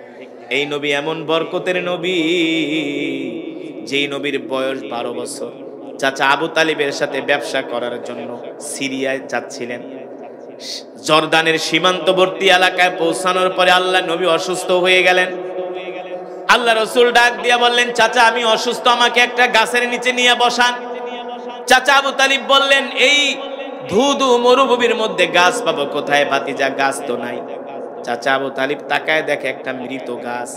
এই নবী এমন বরকতের নবী, যেই নবীর বয়স 12 বছর। চাচা আবু তালিবের সাথে ব্যবসা করার জন্য সিরিয়ায় যাচ্ছিলেন। জর্দানের সীমান্তবর্তী এলাকায় পৌঁছানোর পরে আল্লাহ নবী অসুস্থ হয়ে গেলেন। আল্লাহ রসুল ডাক দিয়া বললেন, চাচা আমি অসুস্থ, আমাকে একটা গাছের নিচে নিয়ে বসান। চাচা আবু তালিব বললেন, এই ধুধু মরুভূমির মধ্যে গাছ পাবো কোথায় ভাতিজা? গাছ তো নাই। চাচা আবু তালিব তাকায় দেখে একটা মৃত গাছ,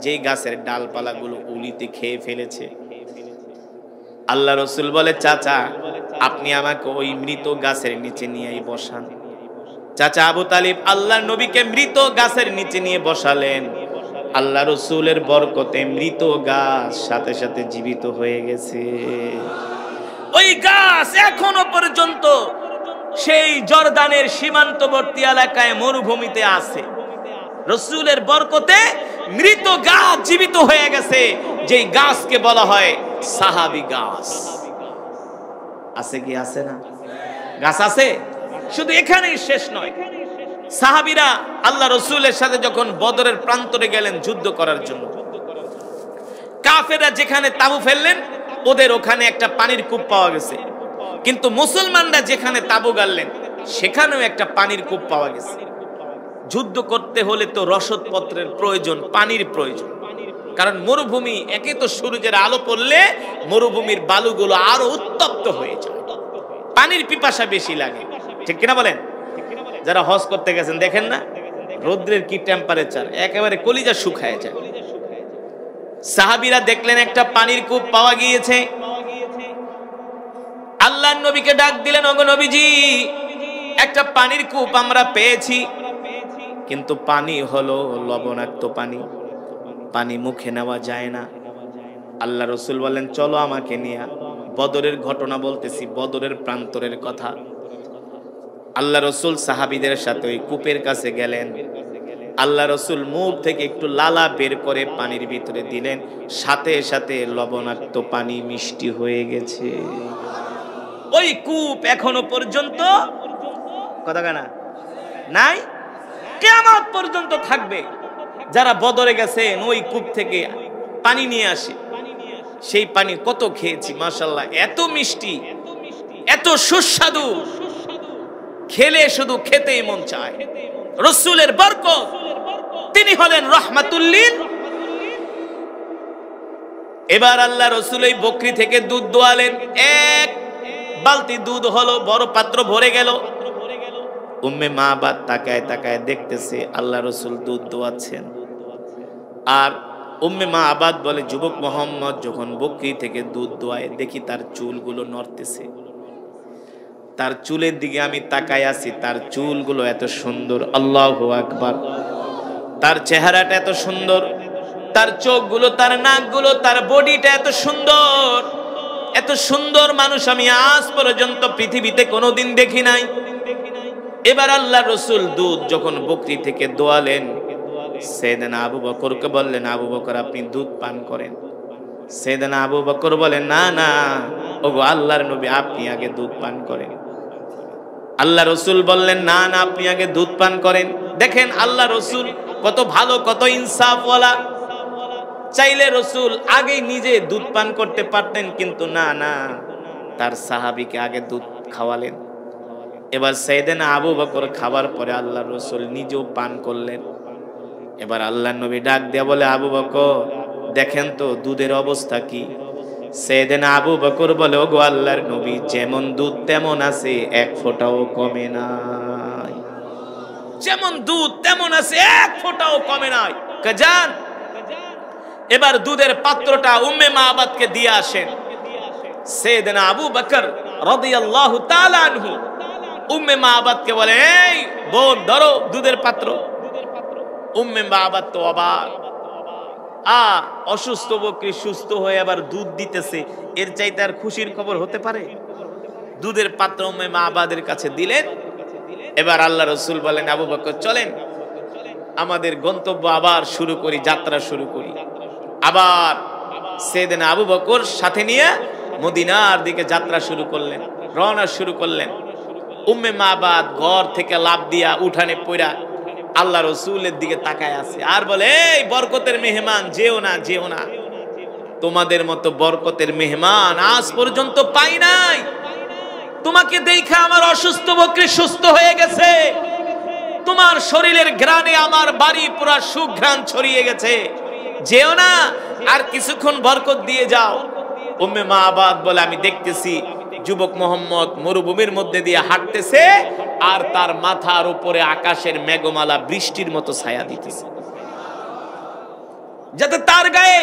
যেই গাছের ডালপালাগুলো উলিতে খেয়ে ফেলেছে। আল্লাহ রসুল বলে, চাচা আপনি আমাকে ওই মৃত গাছের নিচে নিয়ে বসান। চাচা আবু তালিব আল্লাহ নবীকে মৃত গাছের নিচে নিয়ে বসালেন। আল্লাহ রসুলের বরকতে মৃত গাছ সাথে সাথে জীবিত হয়ে গেছে। ওই গাছ এখনো পর্যন্ত সেই জর্দানের সীমান্তবর্তী এলাকায় মরুভূমিতে আছে। রসুলের বরকতে মৃত গাছ জীবিত হয়ে গেছে, যেই গাছকে বলা হয় সাহাবী গাছ। আছে কি আছে না? গাছ আছে। শুধু এখানেই শেষ নয়, সাহাবীরা আল্লাহ রসুলের সাথে যখন বদরের প্রান্তরে গেলেন যুদ্ধ করার জন্য, কাফেররা যেখানে তাঁবু ফেললেন ওদের ওখানে একটা পানির কূপ পাওয়া গেছে, কিন্তু মুসলমানরা যেখানে তাঁবু গাড়লেন সেখানেও একটা পানির কূপ পাওয়া গেছে। যুদ্ধ করতে হলে তো রসদপত্রের প্রয়োজন, পানির প্রয়োজন। কারণ মরুভূমি, একে তো সূর্যের আলো পড়লে মরুভূমির বালুগুলো আরো উত্তপ্ত হয়ে যায়, পানির পিপাসা বেশি লাগে, ঠিক কিনা বলেন? যারা হজ করতে গেছেন দেখেন না, রৌদ্রের কি টেম্পারেচার, একেবারে কলিজা শুকায় যায়। সাহাবীরা দেখলেন একটা পানির কূপ পাওয়া গিয়েছে। আল্লাহর নবীকে ডাক দিলেন, ওগো নবীজি একটা পানির কূপ আমরা পেয়েছি, কিন্তু পানি হলো লবণাক্ত পানি, পানি মুখে নেওয়া যায় না। আল্লাহ রসুল বলেন, চলো আমাকে নিয়ে। বদরের ঘটনা বলতেছি, বদরের প্রান্তরের কথা। আল্লাহ রসুল সাহাবীদের সাথে ওই কূপের কাছে গেলেন। আল্লাহ রসুল মুখ থেকে একটু লালা বের করে পানির ভিতরে দিলেন, সাথে সাথে লবণাক্ত পানি মিষ্টি হয়ে গেছে। ওই কূপ এখনো পর্যন্ত কথা না নাই, কিয়ামত পর্যন্ত থাকবে। যারা বদরে গেছেন ওই কূপ থেকে পানি নিয়ে আসে, সেই পানি কত খেয়েছি, মাশাআল্লাহ, এত মিষ্টি, এত সুস্বাদু, খেলে শুধু খেতেই মন চায়। রসুলের বরকত, তিনি হলেন রাহমাতুল লিল। এবার আল্লাহ রসুল ওই বকরি থেকে দুধ দোয়ালেন, এক বালতি দুধ হলো, বড় পাত্র ভরে গেল। উম্মে মাবাদ তাকায় তাকায় দেখতেছে আল্লাহ রসুল দুধ দোয়াচ্ছেন। আর উম্মে মাবাদ বলে, যুবক মোহাম্মদ যখন বকরি থেকে দুধ দোয়ায় দেখি তার চুলগুলো নড়তেছে, তার চুলের দিকে আমি তাকায় আছি, তার চুলগুলো এত সুন্দর, আল্লাহু আকবার। তার চেহারাটা এত সুন্দর, তার চোখগুলো, তার নাকগুলো, তার বডিটা এত সুন্দর, এত সুন্দর মানুষ আমি আজ পর্যন্ত পৃথিবীতে কোনোদিন দেখি নাই। এবার আল্লাহ রসুল দুধ যখন বকরি থেকে দোয়ালেন, সাইয়েদনা আবু বকরকে বললেন, আবু বকর আপনি দুধ পান করেন। সাইয়েদনা আবু বকর বলেন, না না ওগো আল্লাহর নবী, আপনি আগে দুধ পান করেন। আল্লাহ রসুল বললেন, না না আপনি আগে দুধ পান করেন। দেখেন আল্লাহ রসুল কত ভালো, কত ইনসাফওয়ালা। চাইলে রসুল আগে নিজে দুধ পান করতে পারতেন, কিন্তু না না, তার সাহাবীকে আগে দুধ খাওয়ালেন। এবার সাইয়েদনা আবু বকর খাবার পরে আল্লাহ রসুল নিজেও পান করলেন। এবার আল্লাহ নবী ডাক দিয়া বলে, আবু বকর দেখেন তো দুধের অবস্থা কি। সাইয়েদনা আবু বকর বলে, ওগো আল্লাহর নবী, যেমন দুধ তেমন আছে, এক ফোঁটাও কমে নাই। যেমন দুধ তেমন আছে, এক ফোঁটাও কমে নাই। যান এবার দুধের পাত্রটা উম্মে মাবাদকে দিয়ে আসেন। সাইয়েদনা আবু বকর রাদিয়াল্লাহু তাআলা আনহু উম্মে মাবাদকে বলে, এই বোন ধরো দুধের পাত্র। উম্মে মাবাদ তো অবাক, অসুস্থ বকরি সুস্থ হয়ে আবার দুধ দিতেছে, এর চাইতে আর খুশির খবর হতে পারে? দুধের পাত্র উম্মে মাবাদের কাছে দিলেন। এবার আল্লাহ রসুল বলেন, আবু বকর চলেন আমাদের গন্তব্য আবার শুরু করি, যাত্রা শুরু করি। আবার সাইয়েদনা আবু বকর সাথে নিয়ে মদিনার দিকে যাত্রা শুরু করলেন, রওনা শুরু করলেন। উম্মে মাবাদ ঘর থেকে লাফ দিয়া উঠানে পড়া আল্লাহ রসুলের দিকে তাকায় আছে আর বলে, এই বরকতের মেহমান, যেও না যেও না, তোমাদের মতো বরকতের মেহমান আজ পর্যন্ত পাই নাই। তোমাকে দেখা আমার অসুস্থ বকরি সুস্থ হয়ে গেছে, তোমার শরীরের ঘ্রাণে আমার বাড়ি পুরা সুঘ্রাণ ছড়িয়ে গেছে, যেও না, আর কিছুক্ষণ বরকত দিয়ে যাও। উম্মে মাবাদ বলে, আমি দেখতেছি যুবক মোহাম্মদ মরুভূমির মধ্যে দিয়ে হাঁটতেছে, আর তার মাথার উপরে আকাশের মেঘমালা বৃষ্টির মতো ছায়া দিতেছে, যাতে তার গায়ে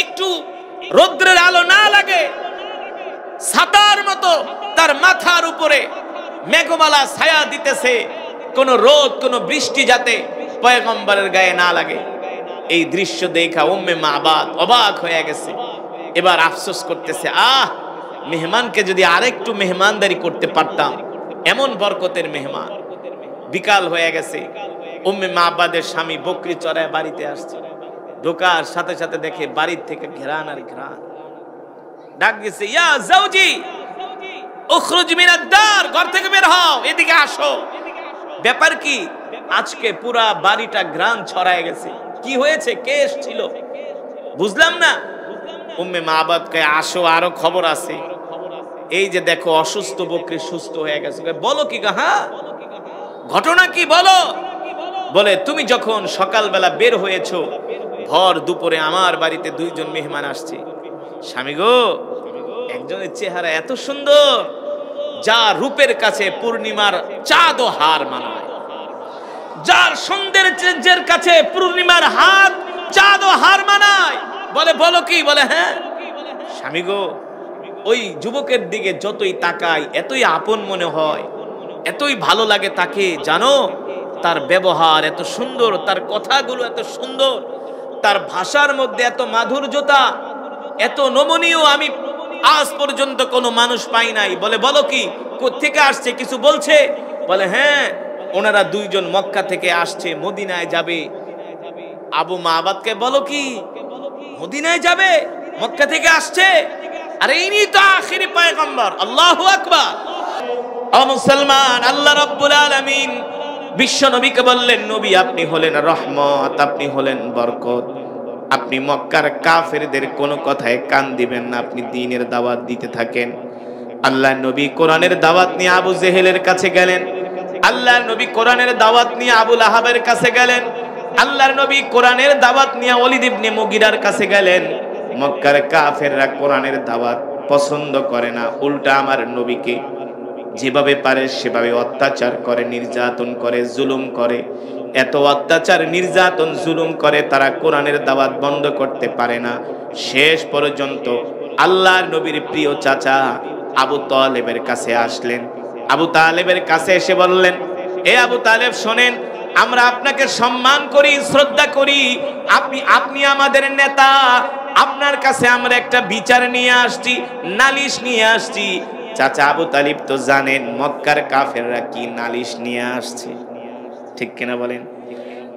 একটু রৌদ্রের আলো না লাগে। ছাতার মতো তার মাথার উপরে মেঘমালা ছায়া দিতেছে, কোন রোদ কোন বৃষ্টি যাতে পয়গম্বরের গায়ে না লাগে। এই দৃশ্য দেখা উম্মে মাবাদ অবাক হয়ে গেছে। এবার আফসোস করতেছে, মেহমানকে যদি আরেকটু মেহমানদারি করতে পারতাম, এমন বরকতের মেহমান। বিকাল হয়ে গেছে, উম্মে মাবাদের স্বামী বকরি চড়ায় বাড়িতে আসছে। ঢোকার সাথে সাথে দেখে বাড়ির থেকে ঘেরান আর ঘেরান। ডাক গেছে, ইয়া জাওজি উখরুজ মিনাদ দার, ঘর থেকে বের হও, এদিকে আসো। ব্যাপার কি? আজকে পুরা বাড়িটা ঘ্রাণ ছড়ায় গেছে। কি হয়েছে? কে এসেছিল? বুঝলাম না। উম্মে মাবাদকে, আসো, আরো খবর আছে। এই যে দেখো অসুস্থ বকরি সুস্থ হয়ে গেছে। বলো কি? হ্যাঁ, ঘটনা কি বলো? বলে, তুমি যখন সকালবেলা বের হয়েছো, ভর দুপুরে আমার বাড়িতে দুইজন মেহমান আসছে। স্বামী গো, একজনের চেহারা এত সুন্দর, যা রূপের কাছে পূর্ণিমার চাঁদ ও হার মানায়, যার সৌন্দর্যের কাছে পূর্ণিমার হাত চাঁদ ও হার মানায়। বলে, বলো কি? বলে, হ্যাঁ। স্বামী গো, ওই যুবকের দিকে যতই তাকাই এতই আপন মনে হয়, এতই ভালো লাগে তাকে। জানো, তার ব্যবহার এত সুন্দর, তার কথাগুলো এত সুন্দর, তার ভাষার মধ্যে এত মাধুর্যতা, এত নমনীয়, আমি আজ পর্যন্ত কোনো মানুষ পাই নাই। বলে, বলো কি? কোত্থেকে আসছে? কিছু বলছে? বলে, হ্যাঁ, ওনারা দুইজন মক্কা থেকে আসছে, মদিনায় যাবে। আবু মাবাদকে, বলো কি? মদিনায় যাবে? মক্কা থেকে আসছে? আরে ইনি তো আখিরি পয়গম্বর। আল্লাহু আকবার। ও মুসলমান, আল্লাহ রাব্বুল আলামিন বিশ্ব নবীকে বললেন, নবী আপনি হলেন রহমত, আপনি হলেন বরকত। আপনি মক্কার কাফেরদের কোনো কথায় কান দিবেন না, আপনি দ্বীনের দাওয়াত দিতে থাকেন। আল্লাহ নবী কোরআনের দাওয়াত নিয়ে আবু জেহেলের কাছে গেলেন। আল্লাহর নবী কোরআনের দাওয়াত নিয়ে আবু লাহাবের কাছে গেলেন। আল্লাহর নবী কোরআনের দাওয়াত নিয়ে ওলীদ ইবনে মুগীরার কাছে গেলেন। মক্কার কাফেররা কোরআনের দাওয়াত পছন্দ করে না, উল্টা আমার নবীকে যেভাবে পারে সেভাবে অত্যাচার করে, নির্যাতন করে, জুলুম করে। এত অত্যাচার, নির্যাতন, জুলুম করে, তারা কোরআনের দাওয়াত বন্ধ করতে পারে না। শেষ পর্যন্ত আল্লাহর নবীর প্রিয় চাচা আবু তালেবের কাছে আসলেন। আবু তালেবের কাছে এসে বললেন, এ আবু তালেব শোনেন, আমরা আপনাকে সম্মান করি, শ্রদ্ধা করি, আপনি আমাদের নেতা। আপনার কাছে আমরা একটা বিচার নিয়ে আসছি, নালিশ নিয়ে আসছি। চাচা আবু তালিব তো জানেন মক্কার কাফেররা কি নালিশ নিয়ে আসছে, ঠিক কিনা বলেন?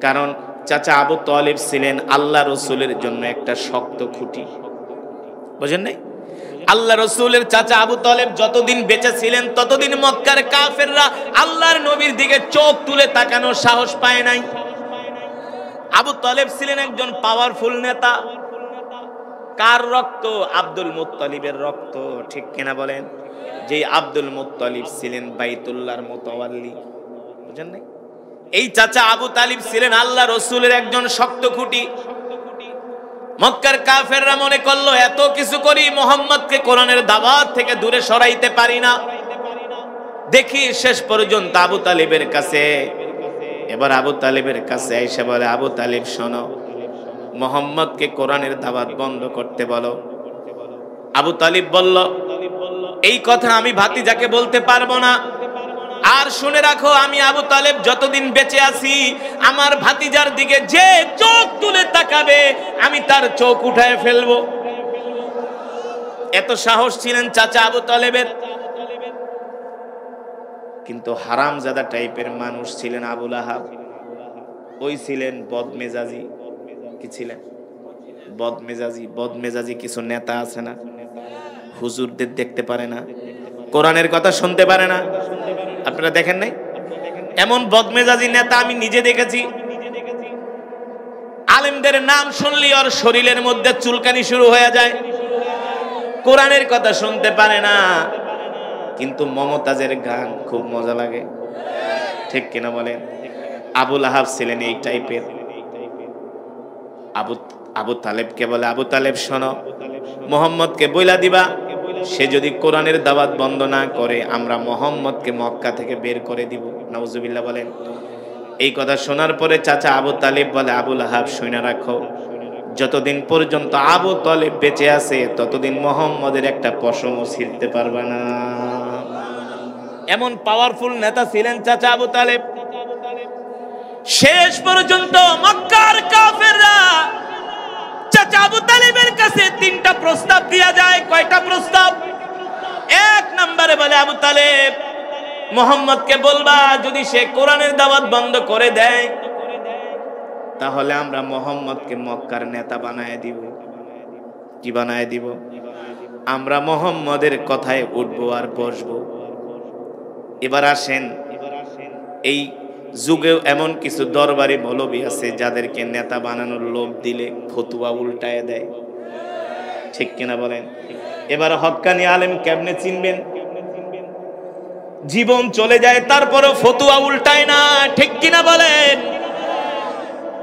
কারণ চাচা আবু তালিব ছিলেন আল্লাহ রসুলের জন্য একটা শক্ত খুঁটি, বুঝেন নাই? আল্লাহ রসুলের চাচা আবু তালেব যতদিন বেঁচে ছিলেন ততদিন মক্কার কাফেররা আল্লাহর নবীর দিকে চোখ তুলে তাকানোর সাহস পায় নাই। আবু তালেব ছিলেন একজন পাওয়ারফুল নেতা। কার রক্ত? আব্দুল মুত্তালিবের রক্ত, ঠিক কিনা বলেন? যে আব্দুল মুত্তালিব ছিলেন বাইতুল্লাহর মুতাওয়াল্লি, বুঝেন নাই? এই চাচা আবু তালিব ছিলেন আল্লাহ রসুলের একজন শক্ত খুঁটি। মক্কার কাফেররা মনে করলো এত কিছু করি মুহাম্মদকে কোরআনের দাওয়াত থেকে দূরে সরাইতে পারি না। দেখি শেষ পর্যন্ত আবু তালিবের কাছে, এবার আবু তালিবের কাছে এসে বলে, আবু তালিব শোনো, মুহাম্মদকে কোরআনের দাওয়াত বন্ধ করতে বলো। আবু তালিব বলল, এই কথা আমি ভাতিজাকে বলতে পারবো না। আর শুনে রাখো, আমি আবু তালেব যতদিন বেঁচে আছি আমার ভাতিজার দিকে যে চোখ তুলে তাকাবে আমি তার চোখ উঠায় ফেলবো। এত সাহস ছিলেন চাচা আবু তালেবের। কিন্তু হারামজাদা টাইপের মানুষ ছিলেন আবু লাহাব। ওই ছিলেন বদমেজাজি। কি ছিলেন? বদমেজাজি কিছু নেতা আছে না, হুজুরদের দেখতে পারে না, কোরআনের কথা শুনতে পারে না। আপনারা দেখেন নাই? এমন বদমেজাজি নেতা আমি নিজে দেখেছি। আলেমদের নাম শুনলি ওর শরীরের মধ্যে চুলকানি শুরু হয়ে যায়। কোরআনের কথা শুনতে পারে না, কিন্তু মমতাজের গান খুব মজা লাগে, ঠিক কিনা বলেন? আবু লাহাব ছিলেন এই টাইপের। আবু তালেবকে বলে, আবু তালেব শোনো, মুহাম্মদকে বইলা দিবা সে যদি কোরআনের দাওয়াত বন্ধ না করে আমরা মুহাম্মদকে মক্কা থেকে বের করে দিব। নাউজুবিল্লাহ বলেন। এই কথা শোনার পরে চাচা আবু তালেব বলে, আবু লাহাব শুনে রাখো, যতদিন পর্যন্ত আবু তালেব বেঁচে আছে ততদিন মুহাম্মদের একটা পশমও ছিঁড়তে পারবে না। এমন পাওয়ারফুল নেতা ছিলেন চাচা আবু তালেব। শেষ পর্যন্ত মক্কার কাফেররা চাচা আবু তালেবের কাছে 3টা প্রস্তাব দেয়া যায়। কয়টা প্রস্তাব? 1 নম্বরে বলে, আবু তালেব মুহাম্মদকে বলবা যদি সে কোরআনের দাওয়াত বন্ধ করে দেয় তাহলে আমরা মুহাম্মদকে মক্কার নেতা বানায় দিব। কি বানায় দিব? আমরা মুহাম্মদের কথায় উঠবো আর বসবো। এবার আসেন, এই যুগেও এমন কিছু দরবারি মৌলবী আছে যাদেরকে নেতা বানানোর লোভ দিলে ফতুয়া উল্টায় দেয়, ঠিক কিনা বলেন? এবার হক্কানি আলেম কেমনে চিনবেন? জীবন চলে যায় তারপরও ফতুয়া উল্টায় না, ঠিক কিনা বলেন?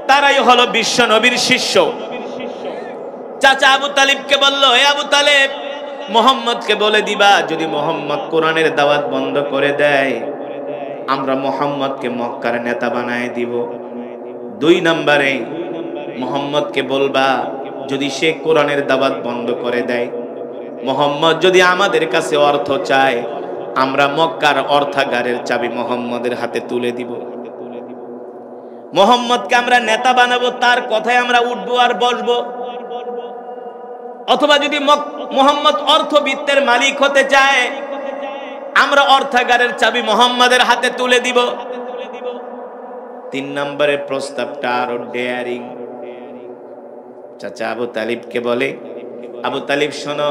তারাই হলো বিশ্ব নবীর শিষ্য। চাচা আবু তালিবকে বলল, হে আবু তালেব মুহাম্মদকে বলে দিবা যদি মুহাম্মদ কোরআনের দাওয়াত বন্ধ করে দেয় আমরা মুহাম্মদকে মক্কার নেতা বানায় দিব। 2 নম্বরে মুহাম্মদকে বলবা যদি সে কোরআনের দাওয়াত বন্ধ করে দেয়, মুহাম্মদ যদি আমাদের কাছে অর্থ চায় আমরা মক্কার অর্থাগারের চাবি মুহাম্মদের হাতে তুলে দিব। মুহাম্মদকে আমরা নেতা বানাবো, তার কথায় আমরা উঠবো আর বসবো। অথবা যদি মুহাম্মদ অর্থবিত্তের মালিক হতে চায় আমরা অর্থাগারের চাবি মুহাম্মাদের হাতে তুলে দিব। 3 নম্বরের প্রস্তাবটা আরো ডেয়ারিং। চাচা আবু তালিবকে বলে, আবু তালিব শোনো,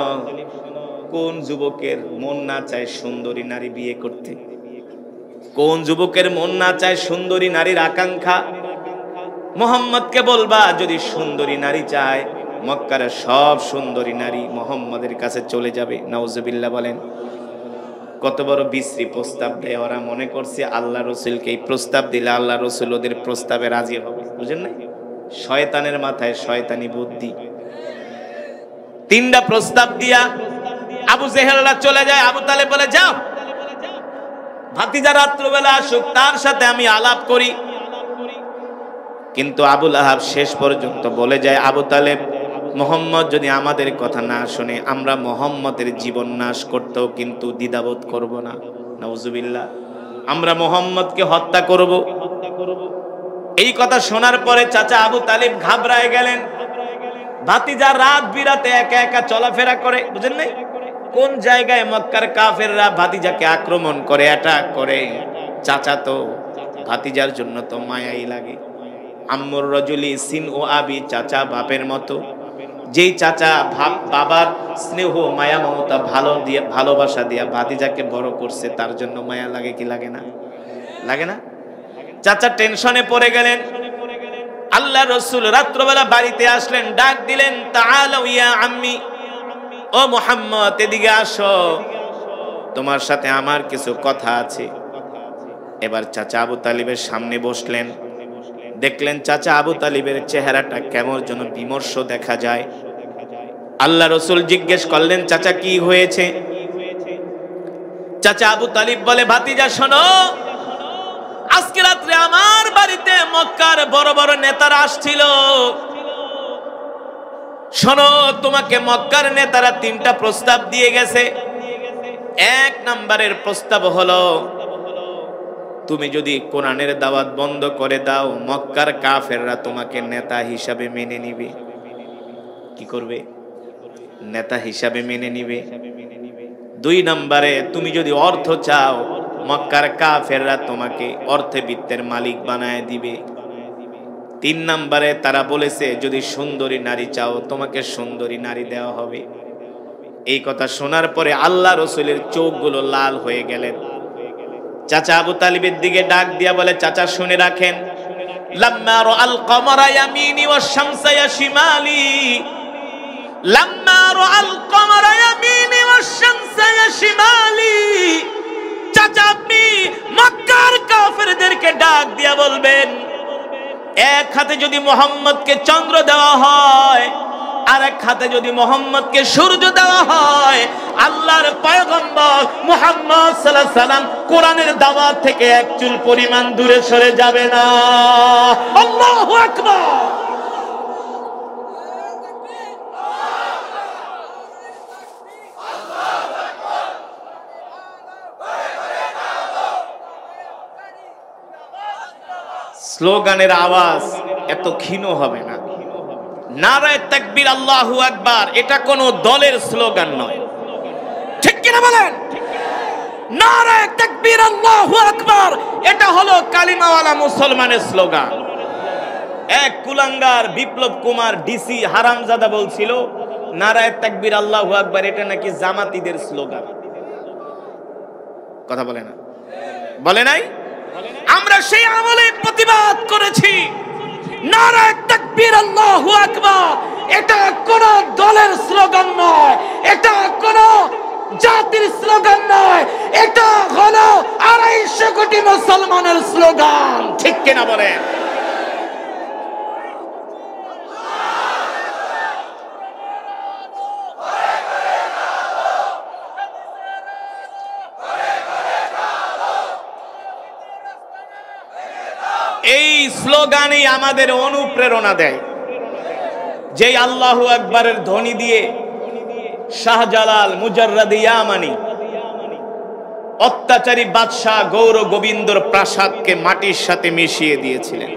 কোন যুবকের মন না চায় সুন্দরী নারী বিয়ে করতে? কোন যুবকের মন না চায় সুন্দরী নারীর আকাঙ্ক্ষা? মুহাম্মদকে বলবা যদি সুন্দরী নারী চায় মক্কার সব সুন্দরী নারী মুহাম্মাদের কাছে চলে যাবে। নাউজুবিল্লাহ বলেন। কত বড় বিশ্রী প্রস্তাব দেয় ওরা। মনে করছে আল্লাহ রসুলকে এই প্রস্তাব দিলে আল্লাহ রসুল ওদের প্রস্তাবে রাজি হবে, বুঝেন না? শয়তানের মাথায় শয়তানি বুদ্ধি। 3টা প্রস্তাব দিয়া আবু জেহেলরা চলে যায়। আবু তালেব বলে, যাও ভাতিজা রাত্রবেলা আসুক, তার সাথে আমি আলাপ করি। কিন্তু আবু লাহাব শেষ পর্যন্ত বলে যায়, আবু তালেব মুহাম্মদ যদি আমাদের কথা না শুনে আমরা মুহাম্মদের জীবন নাশ করতেও কিন্তু দ্বিধাবোধ করব না। নাউজুবিল্লাহ। আমরা মুহাম্মদকে হত্যা করব। এই কথা শোনার পরে চাচা আবু তালিব ঘাবড়ায় গেলেন। ভাতিজা রাত বিরাতে একা একা চলাফেরা করে, বুঝেন নাই? কোন জায়গায় মক্কার কাফেররা ভাতিজাকে আক্রমণ করে, অ্যাটাক করে। চাচা তো ভাতিজার জন্য তো মায়াই লাগে। আম্মুর রজুলি সিন ও আবি, চাচা বাপের মতো। যেই চাচা বাবার স্নেহ মায়া মমতা ভালোবাসা দিয়া ভাতিজাকে বড় করছে, তার জন্য মায়া লাগে কি লাগে না? লাগে না? চাচা টেনশনে পড়ে গেলেন। আল্লাহ রসুল রাত্রবেলা বাড়িতে আসলেন, ডাক দিলেন, তাআলাউ ইয়া আম্মি, ও মুহাম্মদ এদিকে আসো, তোমার সাথে আমার কিছু কথা আছে। এবার চাচা আবু তালিবের সামনে বসলেন। দেখলেন চাচা আবু তালিবের চেহারাটা কেমন যেন বিমর্ষ দেখা যায়। আল্লাহ রসুল জিজ্ঞেস করলেন, চাচা কি হয়েছে? চাচা আবু তালিব বলে, ভাতিজা শোনো, আজকে রাত্রে আমার বাড়িতে মক্কার বড় বড় নেতারা আসছিল। শোনো, তোমাকে মক্কার নেতারা 3টা প্রস্তাব দিয়ে গেছে। 1 নম্বরের প্রস্তাব হলো, তুমি যদি কোরআনের দাওয়াত বন্ধ করে দাও, মক্কার কাফেররা তোমাকে নেতা হিসাবে মেনে নিবে। কি করবে? নেতা হিসাবে মেনে নিবে। 2 নম্বরে, তুমি যদি অর্থ চাও, মক্কার কাফেররা তোমাকে অর্থে বিত্তের মালিক বানায় দিবে। 3 নম্বরে তারা বলেছে, যদি সুন্দরী নারী চাও, তোমাকে সুন্দরী নারী দেওয়া হবে। এই কথা শোনার পরে আল্লাহ রসুলের চোখগুলো লাল হয়ে গেলেন। চাচা আবু তালিবের দিকে ডাক দিয়া বলে, চাচা শুনে রাখেন, লাম্মা রাআল কমারা ইয়ামিনি ওয়াশ শামসা ইয়াশিমালি, লাম্মা রাআল কমারা ইয়ামিনি ওয়াশ শামসা ইয়াশিমালি। চাচা আপনি মক্কার কাফেরদেরকে ডাক দিয়া বলবেন, এক হাতে যদি মুহাম্মদকে চন্দ্র দেওয়া হয়, আর এক হাতে যদি মুহাম্মদকে সূর্য দেওয়া হয়, আল্লাহর পয়গম্বর মুহাম্মদ সাল্লাল্লাহু আলাইহি সাল্লাম কোরআনের দাওয়াত থেকে এক চুল পরিমাণ দূরে সরে যাবে না। আল্লাহু আকবার। স্লোগানের আওয়াজ এত ক্ষীণ হবে না। নারায়ে তাকবীর, আল্লাহু আকবার, এটা কোন দলের স্লোগান নয়, ঠিক কিনা বলেন? নারায়ে তাকবীর, আল্লাহু আকবার, এটা হলো কালিমাওয়ালা মুসলমানের স্লোগান। এক কুলাঙ্গার বিপ্লব কুমার ডিসি হারামজাদা বলছিল, নারায়ে তাকবীর আল্লাহু আকবার এটা নাকি জামাতিদের স্লোগান। কথা বলে না? বলে নাই? আমরা সেই আমলে প্রতিবাদ করেছি। নারায়ে তাকবীর আল্লাহু আকবার এটা কোন দলের স্লোগান নয়, এটা কোন জাতির স্লোগান নয়, এটা হলো 250 কোটি মুসলমানের স্লোগান, ঠিক কিনা বলেন? এই স্লোগানই আমাদের অনুপ্রেরণা দেয়। যে আল্লাহু আকবারের ধ্বনি দিয়ে শাহজালাল মুজাররাদ ইয়ামানি অত্যাচারী বাদশাহ গৌর গোবিন্দর প্রাসাদকে মাটির সাথে মিশিয়ে দিয়েছিলেন,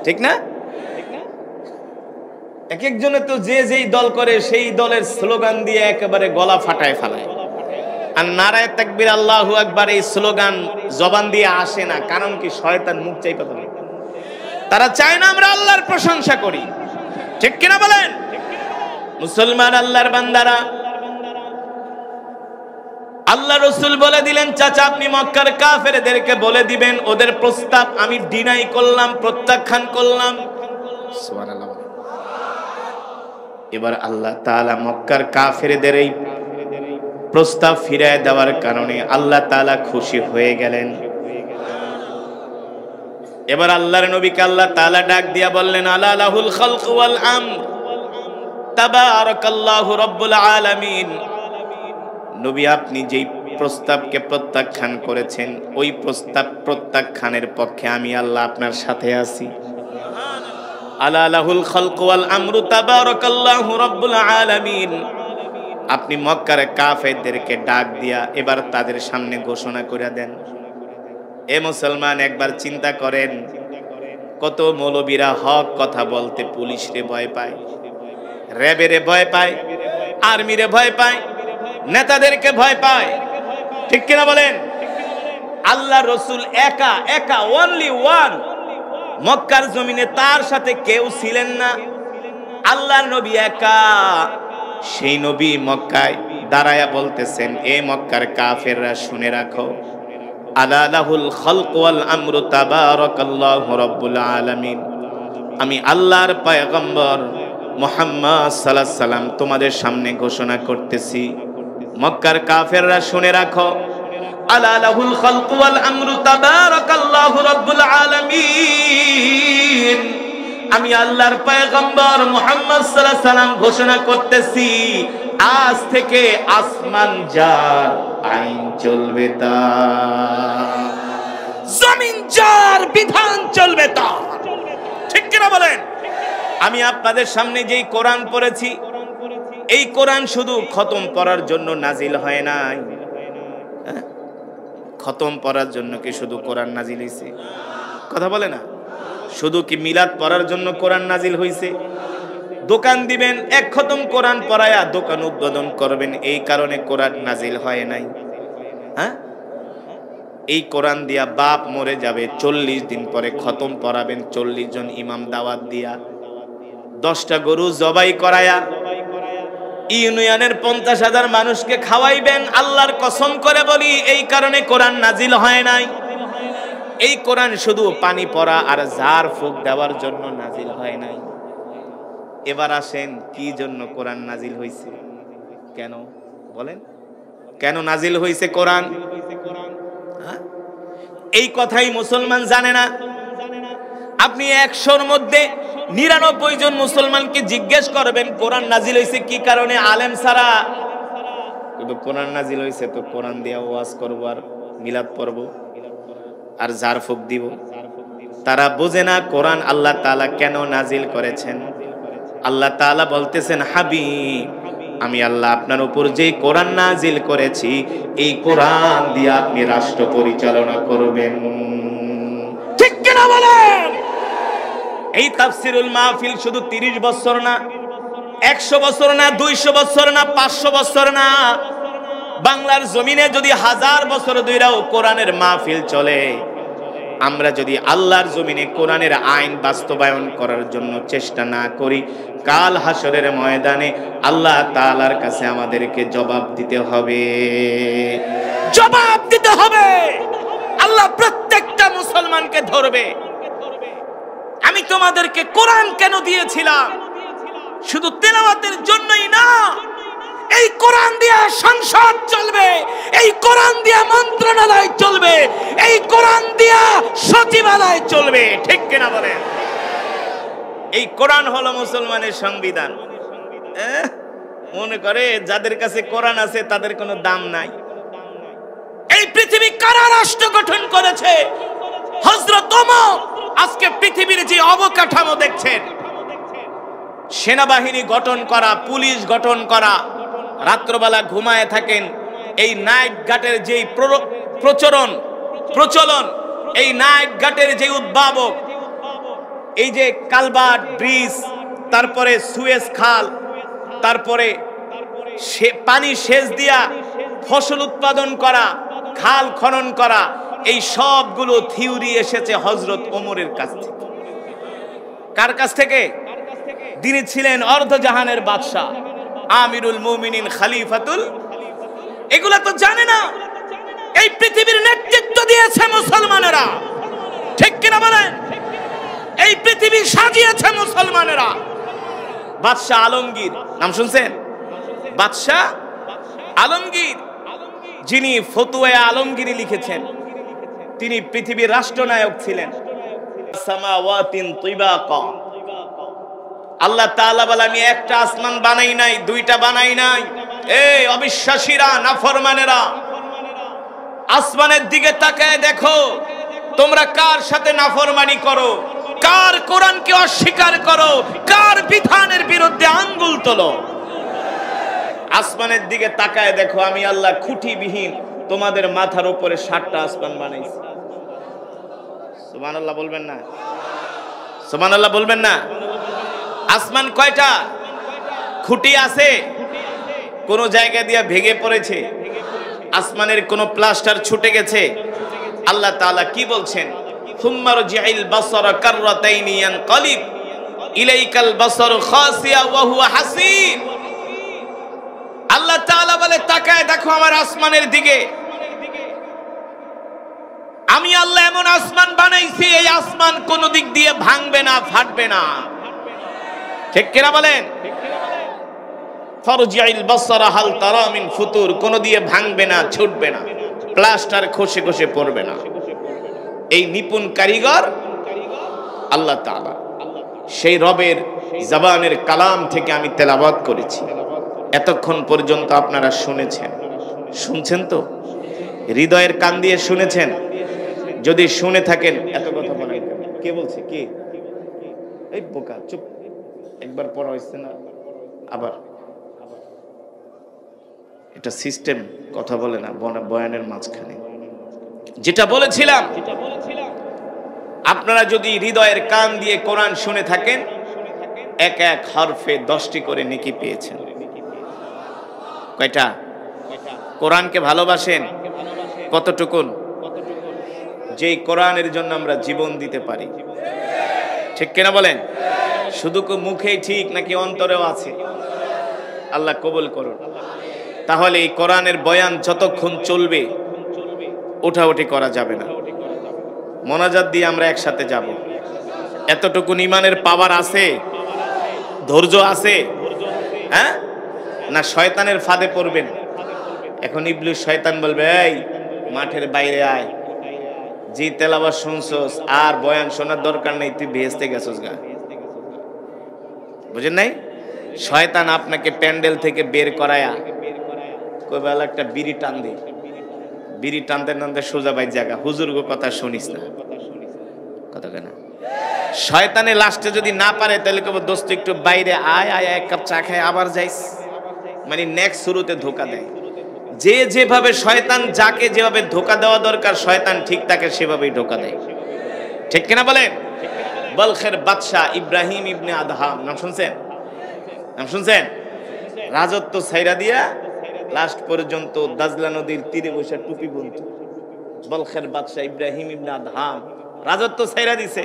ঠিক না? এক একজনে তো যে যেই দল করে সেই দলের স্লোগান দিয়ে একেবারে গলা ফাটায় ফেলায়। আর নারায়ে তাকবীর আল্লাহু আকবার এই স্লোগান জবান দিয়ে আসে না, কারণ কি? শয়তান মুখ চাইপা ধরে। তারা চায় না আমরা আল্লাহর প্রশংসা করি, ঠিক কিনা বলেন? মুসলমান আল্লাহর বান্দারা, আল্লাহ রসুল বলে দিলেন, চাচা আপনি মক্কার কাফেরদেরকে বলে দিবেন ওদের প্রস্তাব আমি ডিনাই করলাম, প্রত্যাখ্যান করলাম। সুবহানাল্লাহ। এবার আল্লাহ তাআলা মক্কার কাফেরদের এই প্রস্তাব ফিরিয়ে দেওয়ার কারণে আল্লাহ তাআলা খুশি হয়ে গেলেন। এবার আল্লাহর নবীকে আল্লাহ তাআলা ডাক দিয়া বললেন, আলা লাহুল খালক ওয়াল আমর তাবারাকাল্লাহু রাব্বুল আলামিন। নবী আপনি যেই প্রস্তাবকে প্রত্যাখ্যান করেছেন, ওই প্রস্তাব প্রত্যাখ্যানের পক্ষে আমি আল্লাহ আপনার সাথে আছি। আলা লাহুল খালক ওয়াল আমর তাবারাকাল্লাহু রাব্বুল আলামিন। আপনি মক্কার কাফেরদেরকে ডাক দিয়া এবার তাদের সামনে ঘোষণা করে দেন, এ মুসলমান একবার চিন্তা করেন, কত মৌলবীরা হক কথা বলতে পুলিশরে ভয় পায়, র্যাবেরে ভয় পায়, আর্মিরে ভয় পায়, নেতাদেরকে ভয় পায়, ঠিক কিনা বলেন? আল্লাহ রসুল একা একা, ওনলি ওয়ান, মক্কার জমিনে তার সাথে কেউ ছিলেন না। আল্লাহর নবী একা, সেই নবী মক্কায় দাঁড়ায়া বলতেছেন, এ মক্কার কাফেররা শুনে রাখো, আলা লাহুল খালক ওয়াল আমরু তাবারাকাল্লাহু রাব্বুল আলামিন। আমি আল্লাহর পয়গম্বর মুহাম্মদ সাল্লাল্লাহু আলাইহি সাল্লাম তোমাদের সামনে ঘোষণা করতেছি, মক্কার কাফেররা শুনে রাখো, আলা লাহুল খালক ওয়াল আমরু তাবারাকাল্লাহু রাব্বুল আলামিন। আমি আল্লাহর পয়গম্বর মুহাম্মদ সাল্লাল্লাহু আলাইহি সাল্লাম ঘোষণা করতেছি, আজ থেকে আসমান যার, আইন চলবে তার, জমিন যার, বিধান চলবে তার, ঠিক কিনা বলেন? আমি আপনাদের সামনে যেই কোরআন পড়েছি, এই কোরআন শুধু খতম পড়ার জন্য নাজিল হয় নাই। খতম পড়ার জন্য কি শুধু কোরআন নাজিল হয়েছে? কথা বলে না। শুধু কি মিলাদ পড়ার জন্য কোরআন নাজিল হয়েছে? দোকান দিবেন, এক খতম কোরআন পড়ায়া দোকান উদ্বোধন করবেন, এই কারণে কোরআন নাজিল হয় নাই। হ্যাঁ, এই কোরআন দিয়া বাপ মরে যাবে, 40 দিন পরে খতম পড়াবেন 40 জন ইমাম দাওয়াত দিয়া, 10টা গরু জবাই করায়া ইউনিয়নের 50,000 মানুষকে খাওয়াইবেন। আল্লাহর কসম করে বলি, এই কারণে কোরআন নাজিল হয় নাই। এই কোরআন শুধু পানি পড়া আর ঝাড় ফুঁক দেওয়ার জন্য নাজিল হয় নাই। এবার আসেন, কি জন্য কোরআন নাজিল হয়েছে? কেন বলেন, কেন নাজিল হয়েছে কোরআন? এই কথাই মুসলমান জানে না। আপনি 100-র মধ্যে 99 জন মুসলমানকে জিজ্ঞেস করবেন কোরআন নাজিল হয়েছে কি কারণে, আলেম ছাড়া। কিন্তু কোরআন নাজিল হয়েছে তো কোরআন দিয়া ওয়াজ করবো আর মিলাদ পড়বো আর ঝাড় ফুঁক দিব। তারা বোঝে না কোরআন আল্লাহ তাআলা কেন নাজিল করেছেন। আল্লাহ তাআলা বলতেছেন, হাবিব, আমি আল্লাহ আপনার উপর যেই কোরআন নাজিল করেছি, এই কোরআন দিয়ে আপনি রাষ্ট্র পরিচালনা করবেন, ঠিক কিনা বলেন? এই তাফসিরুল মাহফিল শুধু 30 বছর না, 100 বছর না, 200 বছর না, 500 বছর না, বাংলার জমিনে যদি 1000 বছর ধরেও কোরআনের মাহফিল চলে, আমরা যদি আল্লাহর জমিনে কোরআনের আইন বাস্তবায়ন করার জন্য চেষ্টা না করি, কাল হাসরের ময়দানে আল্লাহ তাআলার কাছে আমাদেরকে জবাব দিতে হবে, জবাব দিতে হবে। আল্লাহ প্রত্যেকটা মুসলমানকে ধরবে। আমি তোমাদেরকে কোরআন কেন দিয়েছিলাম? শুধু তেলাওয়াতের জন্যই না, এই কোরআন দিয়ে সংসদ চলবে, এই কোরআন দিয়ে মন্ত্রণালয় চলবে, এই কোরআন দিয়ে সচিবালয় চলবে, ঠিক কিনা বলেন? এই কোরআন হলো মুসলমানের সংবিধান। মনে করে যাদের কাছে কোরআন আছে তাদের কোনো দাম নাই। এই পৃথিবী কারা রাষ্ট্র গঠন করেছে? হযরত ওমর। আজকে পৃথিবীর যে অবকাঠামো দেখছেন, সেনাবাহিনী গঠন করা, পুলিশ গঠন করা, রাত্রবেলা ঘুমায় থাকেন, এই নাইট গার্ডের যেই প্রচলন, এই নাইট গার্ডের যে উদ্ভাবক, এই যে কালভার্ট, ব্রিজ, তারপরে সুয়েজ খাল, তারপরে পানি সেচ দিয়া ফসল উৎপাদন করা, খাল খনন করা, এই সবগুলো থিওরি এসেছে হযরত ওমরের কাছ থেকে। কার কাছ থেকে? তিনি ছিলেন অর্ধজাহানের বাদশা, আমিরুল মুমিনিন, খলিফাতুল। এগুলা তো জানে না। এই পৃথিবীর নেতৃত্ব দিয়েছে মুসলমানেরা, ঠিক কিনা বলেন? এই পৃথিবী সাজিয়েছে মুসলমানেরা। বাদশাহ আলমগীর নাম শুনছেন? বাদশাহ আলমগীর, যিনি ফতুয়া আলমগীরি লিখেছেন, তিনি পৃথিবীর রাষ্ট্রনায়ক ছিলেন। সামাওয়াতিন তিবাকা, আল্লাহ তাআলা বলে, আমি একটা আসমান বানাই নাই, দুইটা বানাই নাই। এই অবিশ্বাসীরা, নাফরমানেরা, আসমানের দিকে তাকায় দেখো, তোমরা কার সাথে নাফরমানি করো, কার কোরআনকে অস্বীকার করো, কার বিধানের বিরুদ্ধে আঙ্গুল তোলো। আসমানের দিকে তাকায় দেখো, আমি আল্লাহ খুঁটিবিহীন তোমাদের মাথার উপরে 7টা আসমান বানাইছি। সুবহানাল্লাহ বলবেন না? সুবহানাল্লাহ বলবেন না? আসমান কয়টা? খুঁটি আছে? কোন জায়গা দিয়ে ভেঙে পড়েছে? আসমানের কোন প্লাস্টার ছুটে গেছে? আল্লাহ তাআলা কি বলছেন? সুম্মা রজি'ইল বাসারা কাররাতাইনি ইয়ানকালিব ইলাইকাল বাসারু খাসিয়া ওয়া হুয়া হাসির। আল্লাহ তাআলা বলে তাকায় দেখো আমার আসমানের দিকে। আমি আল্লাহ এমন আসমান বানাইছি, এই আসমান কোন দিক দিয়ে ভাঙবে না, ফাটবে না। ঠিক কিনা বলেন? ফারজি'ইল বাসারা হাল তারা মিন ফুতুর, কোন দিয়ে ভাঙবে না, ছুটবে না, প্লাস্টার খসে খসে পড়বে না। এই নিপুণ কারিগর আল্লাহ তাআলা। সেই রবের জবানের কালাম থেকে আমি তেলাওয়াত করেছি। এতক্ষণ পর্যন্ত আপনারা শুনছেন তো? হৃদয়ের কান দিয়ে শুনেছেন? যদি শুনে থাকেন এত কথা বলেন কে বলছে? কে? এই বোকা, চুপ। একবার পড়া হয়েছে না, আবার এটা সিস্টেম, কথা বলে না বয়ানের মাঝখানে। যেটা বলেছিলাম, আপনারা যদি হৃদয়ের কান দিয়ে কোরআন শুনে থাকেন, এক এক হরফে 10টি করে নেকি পেয়েছেন। কয়টা? কোরআনকে ভালোবাসেন কতটুকুন? যেই কোরআনের জন্য আমরা জীবন দিতে পারি। ঠিক কিনা বলেন? শুধু মুখেই ঠিক নাকি অন্তরেও আছে? আল্লাহ কবুল করুন। তাহলে এই কোরআনের বয়ান যতক্ষণ চলবে ওঠাউঠি করা যাবে না। মোনাজাত দিয়ে আমরা একসাথে যাব। এতটুকু ঈমানের পাওয়ার আছে? ধৈর্য আছে? হ্যাঁ, না শয়তানের ফাঁদে পড়বেন? এখন ইবলিস শয়তান বলবে, এই মাঠের বাইরে আয়, জি তেলাওয়াত শুনছস আর বয়ান শোনার দরকার নেই, তুই বেহেশতে গেছস গা। বুঝেন নাই? শয়তান আপনাকে প্যান্ডেল থেকে বের করায়া কইবেলা একটা বিড়ি টান দে, বিড়ি টানতে টানতে সোজা বাই জায়গা, হুজুর গো কথা শুনিস না, কথা কেন? শয়তানের লাস্টে যদি না পারে তাহলে কব দোস্ত একটু বাইরে আয়, আয় এক কাপ চা খায় আবার যাইস। মানে নেক্সট শুরুতে ধোকা দেয়। যে যেভাবে শয়তান যাকে যেভাবে ধোকা দেওয়া দরকার শয়তান ঠিক তাকে সেভাবেই ধোকা দেয়। ঠিক কিনা বলেন? বলখের বাদশা ইব্রাহিম ইবনে আদহাম, নাম শুনছেন? নাম শুনছেন? রাজত্ব ছাইরা দিয়া লাস্ট পর্যন্ত দাজলা নদীর তীরে বসে টুপি বুনত। বলখের বাদশা ইব্রাহিম ইবনে আদহাম রাজত্ব ছাইরা দিছে।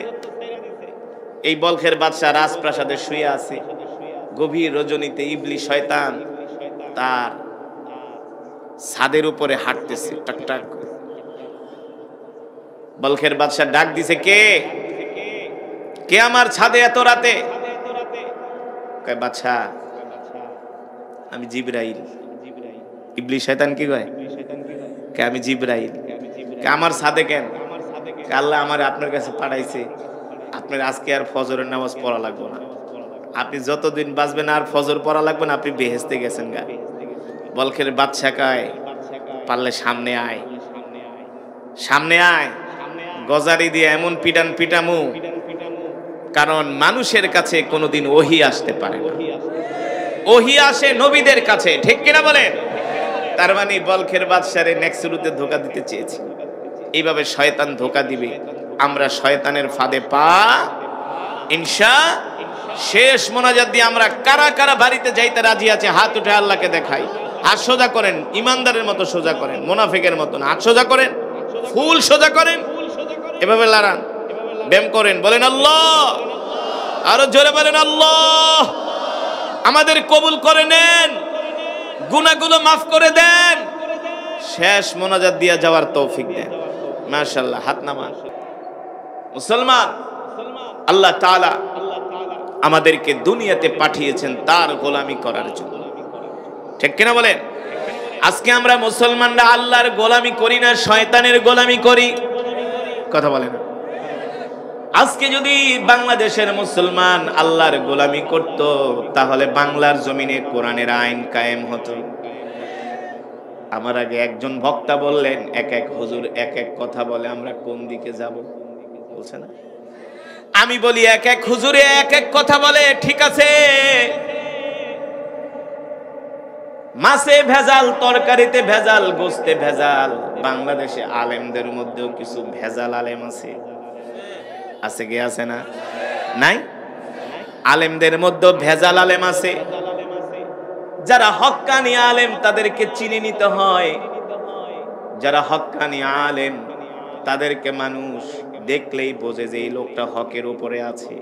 এই বলখের বাদশা রাজপ্রাসাদে শুয়ে আছে। গভীর রজনীতে ইবলিস শয়তান তার ছাদের উপরে হাঁটতেছে টাকটাক। বলখের বাদশা ডাক দিছে, কে কে আমার ছাদে এত রাতে? কয় বাদশা আমি জিবরাইল। ইবলিস শয়তান কি কয়? কে আমি জিবরাইল। কে আমার ছাদে কেন? আল্লাহ আমার আপনার কাছে পাঠাইছে, আপনার আজকে আর ফজরের নামাজ পড়া লাগবে না, আপনি যতদিন বাঁচবেন আর ফজর পড়া লাগবে না, আপনি বেহেশতে গেছেন গা। বলখের বাদশা কয় পারলে সামনে আয়, সামনে আয়, গজারি দিয়ে এমন পিটান পিটামু, কারণ মানুষের কাছে কোনোদিন ওহী আসতে পারে না, ওহী আসে নবীদের কাছে। ঠিক কিনা বলেন? তার মানে বলখের বাদশারে নেক্সট শুরুতে ধোকা দিতে চেয়েছি। এইভাবে শয়তান ধোকা দিবে, আমরা শয়তানের ফাঁদে পা ইনশা। শেষ মোনাজাত দিয়ে আমরা কারা কারা বাড়িতে যাইতে রাজি আছে হাত উঠে আল্লাহকে দেখাই। হাত সোজা করেন, ইমানদারের মতো সোজা করেন, মুনাফিকের মতো না। হাত সোজা করেন, ফুল সোজা করেন, এভাবে লাড়ান, ব্যায়াম করেন, বলেন আল্লাহ, আরো জোরে বলেন আল্লাহ। আমাদের কবুল করে নেন, গুনাহগুলো মাফ করে দেন, শেষ মোনাজাত দিয়ে যাওয়ার তৌফিক দেন। মাশাআল্লাহ, হাত নামান। মুসলমান, আল্লাহ তাআলা আমাদেরকে দুনিয়াতে পাঠিয়েছেন তার গোলামি করার জন্য। ঠিক কিনা বলেন? আজকে আমরা মুসলমানরা আল্লাহর গোলামি করি না, শয়তানের গোলামি করি। কথা বলেন। আজকে যদি বাংলাদেশের মুসলমান আল্লাহর গোলামি করত, তাহলে বাংলার জমিনে কোরআনের আইন কায়েম হতো। আমার আগে একজন বক্তা বললেন, এক এক হুজুর এক এক কথা বলে, আমরা কোন দিকে যাব বলছে না? আমি বলি এক এক হুজুরে এক এক কথা বলে, ঠিক আছে। মাছে ভেজাল, তরকারিতে ভেজাল, গোস্তে ভেজাল। বাংলাদেশে আলেমদের মধ্যেও কিছু ভেজাল আলেম আছে, আছে কি আছে না? নাই? আলেমদের মধ্যে ভেজাল আলেম আছে। যারা হক্কানি আলেম তাদেরকে চিনে নিতে হয়। যারা হক্কানি আলেম তাদেরকে মানুষ দেখলেই বোঝে যে এই লোকটা হকের উপরে আছে।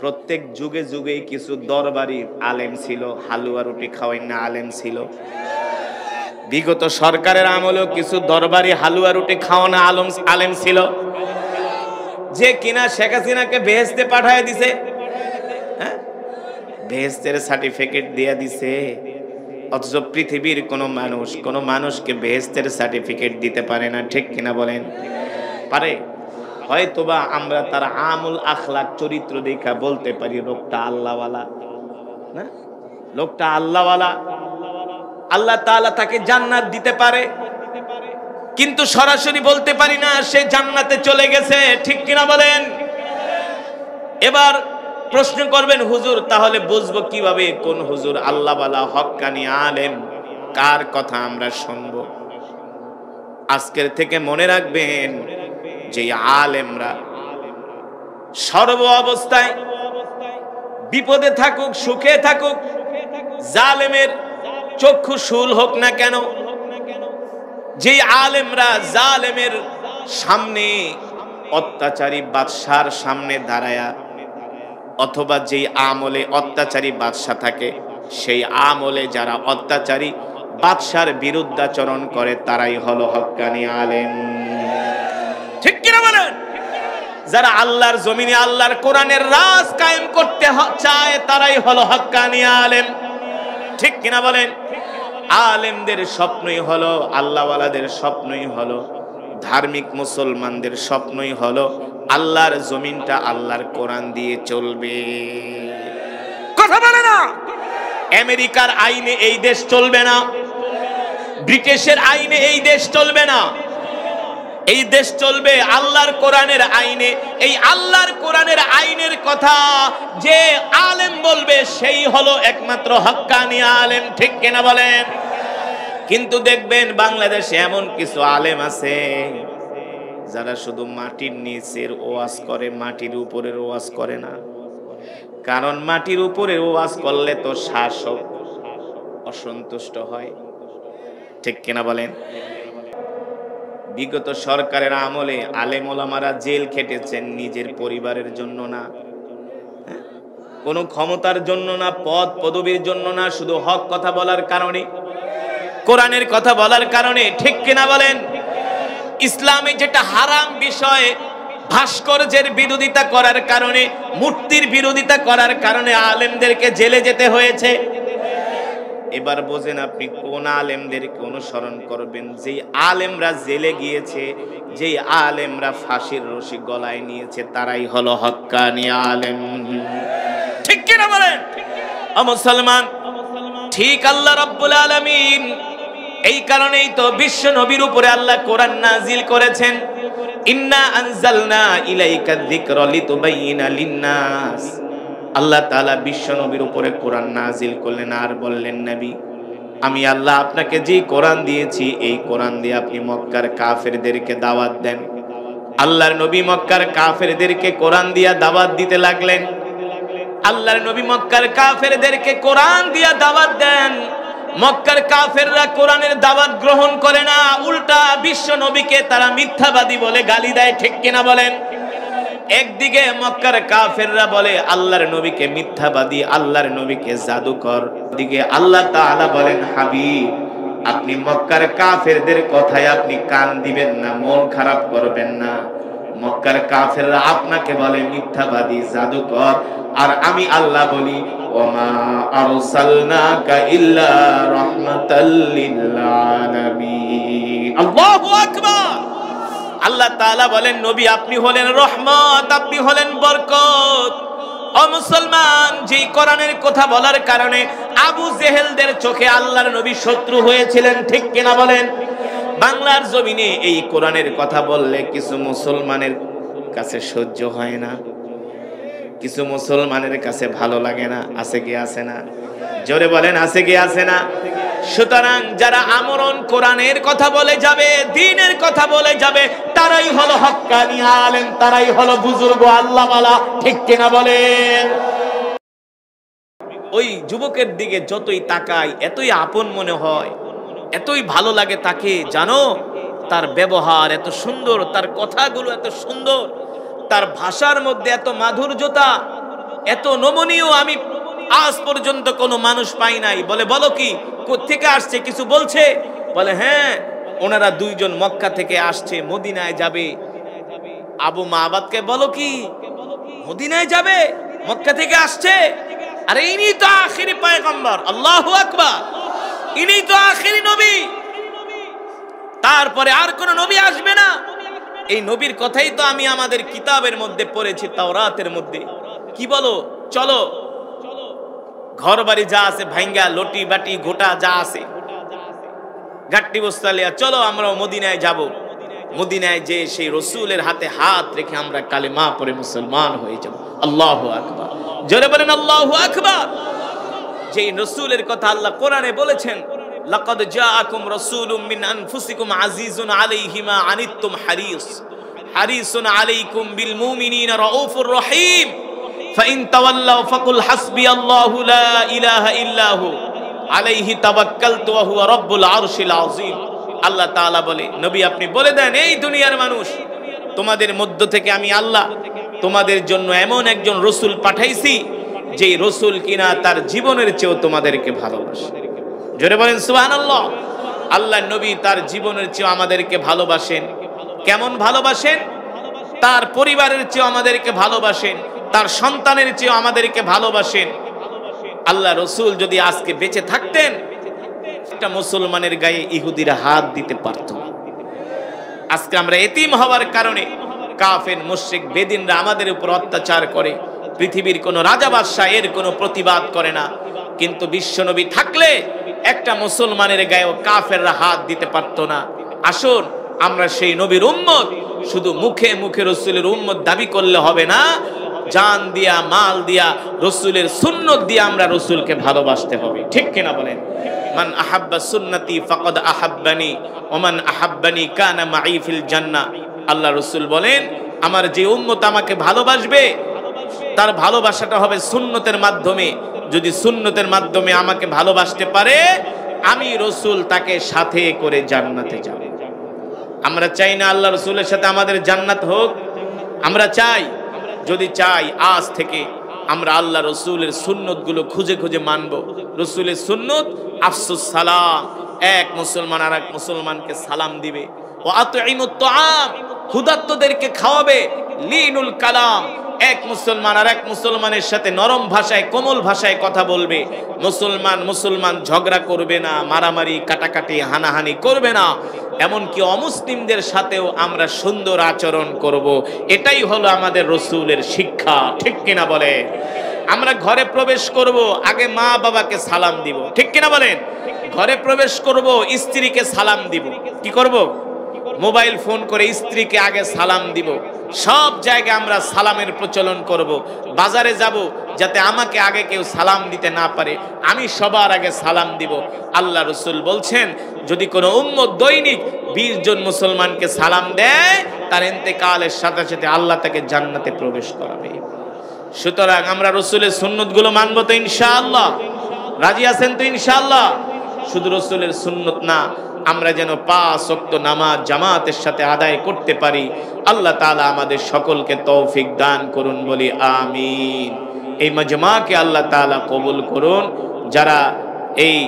প্রত্যেক যুগে যুগেই কিছু দরবারি আলেম ছিল, হালুয়া রুটি খাওয়াই না আলেম ছিল। বিগত সরকারের আমলেও কিছু দরবারি হালুয়া রুটি খাওয়ানো আলেম ছিল, যে কিনা শেখ হাসিনাকে বেহেশতে পাঠায় দিছে, বেহেশতের সার্টিফিকেট দিয়ে দিছে। অথচ পৃথিবীর কোন মানুষকে বেহেশতের সার্টিফিকেট দিতে পারে না, ঠিক কিনা বলেন? পারে? হয়তোবা আমরা তার আমল আখলাক চরিত্র দেখা বলতে পারি লোকটা আল্লাহওয়ালা, না লোকটা আল্লাহওয়ালা, আল্লাহ তাআলা তাকে জান্নাত দিতে পারে, কিন্তু সরাসরি বলতে পারি না সে জান্নাতে চলে গেছে, ঠিক কিনা বলেন? এবার প্রশ্ন করবেন, হুজুর তাহলে বুঝবো কিভাবে কোন হুজুর আল্লাহওয়ালা হক্কানি আলেম, কার কথা আমরা শুনবো? আজকের থেকে মনে রাখবেন যে আলেমরা সর্ব অবস্থায় বিপদে থাকুক সুখে থাকুক, জালেমের চক্ষু শুল হোক না কেন, যে আলেমরা জালেমের সামনে অত্যাচারী বাদশার সামনে দাঁড়ায়া, অথবা যেই আমলে অত্যাচারী বাদশা থাকে সেই আমলে যারা অত্যাচারী বাদশার বিরুদ্ধাচরণ করে তারাই হলো হক্কানি আলেম, ঠিক কিনা বলেন? যারা আল্লাহর জমিনে আল্লাহর কোরআনের রাজ কায়েম করতে চায় তারাই হলো হক্কানি আলেম, ঠিক কিনা বলেন? আলেমদের স্বপ্নই হলো, আল্লাহওয়ালাদের স্বপ্নই হলো, ধার্মিক মুসলমানদের স্বপ্নই হলো আল্লাহর জমিনটা আল্লাহর কোরআন দিয়ে চলবে। কথা বলে না? আমেরিকার আইনে এই দেশ চলবে না, ব্রিটিশের আইনে এই দেশ চলবে না, এই দেশ চলবে আল্লাহর কোরআনের আইনে। এই আল্লাহর কোরআনের আইনের কথা যে আলেম বলবে সেই হলো একমাত্র হক্কানি আলেম, ঠিক কিনা বলেন? কিন্তু দেখবেন বাংলাদেশে এমন কিছু আলেম আছে যারা শুধু মাটির নিচের ওয়াজ করে, মাটির উপরের ওয়াজ করে না। কারণ মাটির উপরের ওয়াজ করলে তো শাসক অসন্তুষ্ট হয়, ঠিক কিনা বলেন? বিগত সরকারের আমলে আলেম ওলামারা জেল খেটেছেন নিজের পরিবারের জন্য না, কোনো ক্ষমতার জন্য না, পদ পদবীর জন্য না, শুধু হক কথা বলার কারণে, কোরআনের কথা বলার কারণে, ঠিক কিনা বলেন? ইসলামে যেটা হারাম বিষয়, ভাস্কর্যের বিরোধিতা করার কারণে, মূর্তির বিরোধিতা করার কারণে আলেমদেরকে জেলে যেতে হয়েছে। এবার বোঝেন আপনি কোন আলেমদেরকে অনুসরণ করবেন? যেই আলেমরা জেলে গিয়েছে, যেই আলেমরা ফাঁসির রশি গলায় নিয়েছে, তারাই হলো হক্কানি আলেম, ঠিক কিনা বলেন? ও মুসলমান, ঠিক আল্লাহ রাব্বুল আলামিন এই কারণেই তো বিশ্ব নবীর উপরে আল্লাহ কোরআন নাজিল করেছেন, ইন্না আনজালনা ইলাইকা যিকরা লিতুবাইয়িনা লিন-নাস। আল্লাহ তাআলা বিশ্ব নবীর উপরে কোরআন নাজিল করলেন আর বললেন, নবী আমি আল্লাহ আপনাকে যে কোরআন দিয়েছি এই কোরআন দিয়ে আপনি মক্কার কাফেরদেরকে দাওয়াত দেন। আল্লাহর নবী মক্কার কাফেরদেরকে কোরআন দিয়া দাওয়াত দিতে লাগলেন। আল্লাহর নবী মক্কার কাফেরদেরকে কোরআন দিয়া দাওয়াত দেন। মক্কার কাফেররা কোরআনের দাওয়াত গ্রহণ করে না, উল্টা বিশ্ব নবীকে তারা মিথ্যাবাদী বলে গালি দেয়, ঠিক কিনা বলেন? একদিকে মক্কার কাফেররা বলে আল্লাহর নবীকে মিথ্যাবাদী, আল্লাহর নবীকে জাদুকর, দিকে আল্লাহ তাআলা বলেন, হাবিব আপনি মক্কার কাফেরদের কথায় আপনি কান দিবেন না, মন খারাপ করবেন না। মক্কার কাফেররা আপনাকে বলে মিথ্যাবাদী, জাদুকর, আর আমি আল্লাহ বলি ওমা আরসালনাকা ইল্লা রাহমাতাল লিল আলামিন। আল্লাহু আকবার। আল্লাহ তাআলা বলেন, নবী আপনি হলেন রহমত, আপনি হলেন বরকত। ও মুসলমান, যেই কোরআনের কথা বলার কারণে আবু জেহেলদের চোখে আল্লাহর নবী শত্রু হয়েছিলেন, ঠিক কিনা বলেন? বাংলার জমিনে এই কোরআনের কথা বললে কিছু মুসলমানের কাছে সহ্য হয় না, কিছু মুসলমানের কাছে ভালো লাগে না, আছে কি আছে না? জোরে বলেন, আছে কি আছে না? সুতরাং যারা আমরণ কোরআনের কথা বলে যাবে, দ্বীনের কথা বলে যাবে, তারাই হলো হক্কানি আলেম, তারাই হলো বুজুর্গ আল্লাহওয়ালা। ঠিক কিনা বলেন? ওই যুবকের দিকে যতই তাকাই এতই আপন মনে হয়, এতই ভালো লাগে তাকে। জানো, তার ব্যবহার এত সুন্দর, তার কথাগুলো এত সুন্দর, তার ভাষার মধ্যে এত মাধুর্যতা, এত নমনীয়। আমি আজ পর্যন্ত কোনো মানুষ পাই নাই। বলে বলো কি, কোত্থেকে আসছে, কিছু বলছে? বলে হ্যাঁ, ওনারা দুইজন মক্কা থেকে আসছে, মদিনায় যাবে। আবু মাবাদকে বলো কি, মদিনায় যাবে, মক্কা থেকে আসছে? আরে ইনি তো আখিরি পয়গম্বর। আল্লাহু আকবার। ইনি তো আখিরি নবী, তারপরে আর কোন নবী আসবে না। এই নবীর কথাই তো আমি আমাদের কিতাবের মধ্যে পড়েছি, তাওরাতের মধ্যে। কি বলো, চলো ঘর বাড়ি যা আছে ভাঙ্গা, লটি বাটি গোটা যা আছে গাট্টি বস্তা লিয়া চলো আমরাও মদিনায় যাব। মদিনায় যে সেই রসুলের হাতে হাত রেখে আমরা কালেমা পড়ে মুসলমান হয়ে যাব। আল্লাহু আকবার। জোরে বলেন আল্লাহু আকবার। যে রসুলের কথা আল্লাহ কোরআনে বলেছেন, লাকাদ জাআকুম রাসূলুম মিন আনফুসিকুম আজিজুন আলাইহি মা আনিতুম হারিসুন আলাইকুম বিল মুমিনিনা রাউফুর রহিম ফাইন তাওয়াল্লাউ ফাকুল হাসবিয়াল্লাহু লা ইলাহা ইল্লাহু আলাইহি তাওয়াক্কালতু ওয়া হুয়া রাব্বুল আরশিল আযীম। আল্লাহ তাআলা বলে, নবী আপনি বলে দেন, এই দুনিয়ার মানুষ, তোমাদের মধ্য থেকে আমি আল্লাহ তোমাদের জন্য এমন একজন রসুল পাঠাইছি, যেই রসুল কিনা তার জীবনের চেয়েও তোমাদেরকে ভালোবাসে। জোরে বলেন সুবহানাল্লাহ। আল্লাহ নবী তার জীবনের চেয়েও আমাদেরকে ভালোবাসেন। কেমন ভালোবাসেন? তার পরিবারের চেয়েও আমাদেরকে ভালোবাসেন, তার সন্তানের চেয়েও আমাদেরকে ভালোবাসেন। আল্লাহ রসুল যদি আজকে বেঁচে থাকতেন, একটা মুসলমানের গায়ে ইহুদিরা হাত দিতে পারত। আজকে আমরা এতিম হওয়ার কারণে কাফের মুশরিক বেদিনরা আমাদের উপর অত্যাচার করে। পৃথিবীর কোন রাজা বাদশাহ এর কোনো প্রতিবাদ করে না, কিন্তু বিশ্বনবী থাকলে একটা মুসলমানের গায়েও কাফেররা হাত দিতে পারত না। আসুন আমরা সেই নবীর উম্মত, শুধু মুখে মুখে রসুলের উম্মত দাবি করলে হবে না, জান দিয়া মাল দিয়া রসুলের সুন্নত দিয়ে আমরা রসুলকে ভালোবাসতে হবে। ঠিক কিনা বলেন? মান আহাব্বা সুন্নতি ফাকাদ আহাব্বানি ওয়া মান আহাব্বানি কানা মাই ফিল জান্নাহ। আল্লাহ রসুল বলেন, আমার যে উম্মত আমাকে ভালোবাসবে তার ভালোবাসাটা হবে সুন্নতের মাধ্যমে। যদি সুন্নতের মাধ্যমে আমাকে ভালোবাসতে পারে, আমি রসুল তাকে সাথে করে জান্নাতে যাব। আমরা চাই না আল্লাহ রসুলের সাথে আমাদের জান্নাত হোক? আমরা চাই। যদি চাই, আজ থেকে আমরা আল্লাহ রসুলের সুন্নত গুলো খুঁজে খুঁজে মানব। রসুলের সুন্নত আফসুস সালাম, এক মুসলমান আর এক মুসলমানকে সালাম দিবে। ও আতঈমুত তাআম, ক্ষুধার্তদেরকে খাওয়াবে। লিনুল কালাম, এক মুসলমান আর এক মুসলমানের সাথে নরম ভাষায় কোমল ভাষায় কথা বলবে। মুসলমান ঝগড়া করবে না, মারামারি কাটাকাটি হানাহানি করবে না। এমনকি অমুসলিমদের সাথেও আমরা সুন্দর আচরণ করব। এটাই হলো আমাদের রসুলের শিক্ষা। ঠিক কিনা বলে? আমরা ঘরে প্রবেশ করব, আগে মা বাবাকে সালাম দিব। ঠিক কিনা বলেন? ঘরে প্রবেশ করব, স্ত্রীকে সালাম দিব। কি করব? মোবাইল ফোন করে স্ত্রীকে আগে সালাম দিব। সব জায়গায় আমরা সালামের প্রচলন করব। বাজারে যাব, যাতে আমাকে আগে কেউ সালাম দিতে না পারে, আমি সবার আগে সালাম দিব। আল্লাহ রসুল বলছেন, যদি কোনো উম্মত দৈনিক 20 জন মুসলমানকে সালাম দেয়, তার ইন্তেকালের সাথে সাথে আল্লাহ তাকে জান্নাতে প্রবেশ করাবে। সুতরাং আমরা রসুলের সুন্নত গুলো মানবো তো ইনশাআল্লাহ? রাজি আছেন তো ইনশাআল্লাহ? শুধু রসুলের সুন্নত না, আমরা যেন 5 ওয়াক্ত নামাজ জামাতের সাথে আদায় করতে পারি। আল্লাহ তাআলা আমাদের সকলকে তৌফিক দান করুন, বলি আমিন। এই মাজমাকে আল্লাহ তাআলা কবুল করুন। যারা এই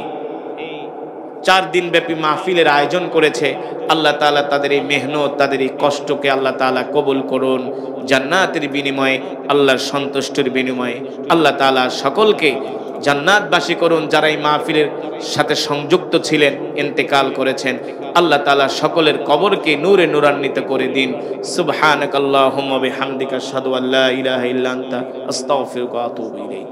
4 দিন ব্যাপী মাহফিলের আয়োজন করেছে, আল্লাহ তাআলা তাদের এই মেহনত, তাদের এই কষ্টকে আল্লাহ তাআলা কবুল করুন। জান্নাতের বিনিময়ে, আল্লাহর সন্তুষ্টির বিনিময়ে আল্লাহ তাআলা সকলকে জান্নাতবাসী করুন। যারা এই মাহফিলের সাথে সংযুক্ত ছিলেন, ইন্তেকাল করেছেন, আল্লাহ তাআলা সকলের কবরকে নূরে নূরান্বিত করে দিন। সুবহানাকাল্লাহুম্মা বিহামদিকা আশহাদু আল্লা ইলাহা ইল্লা আনতা আস্তাগফিরুকা ওয়া আতুবু ইলাইক।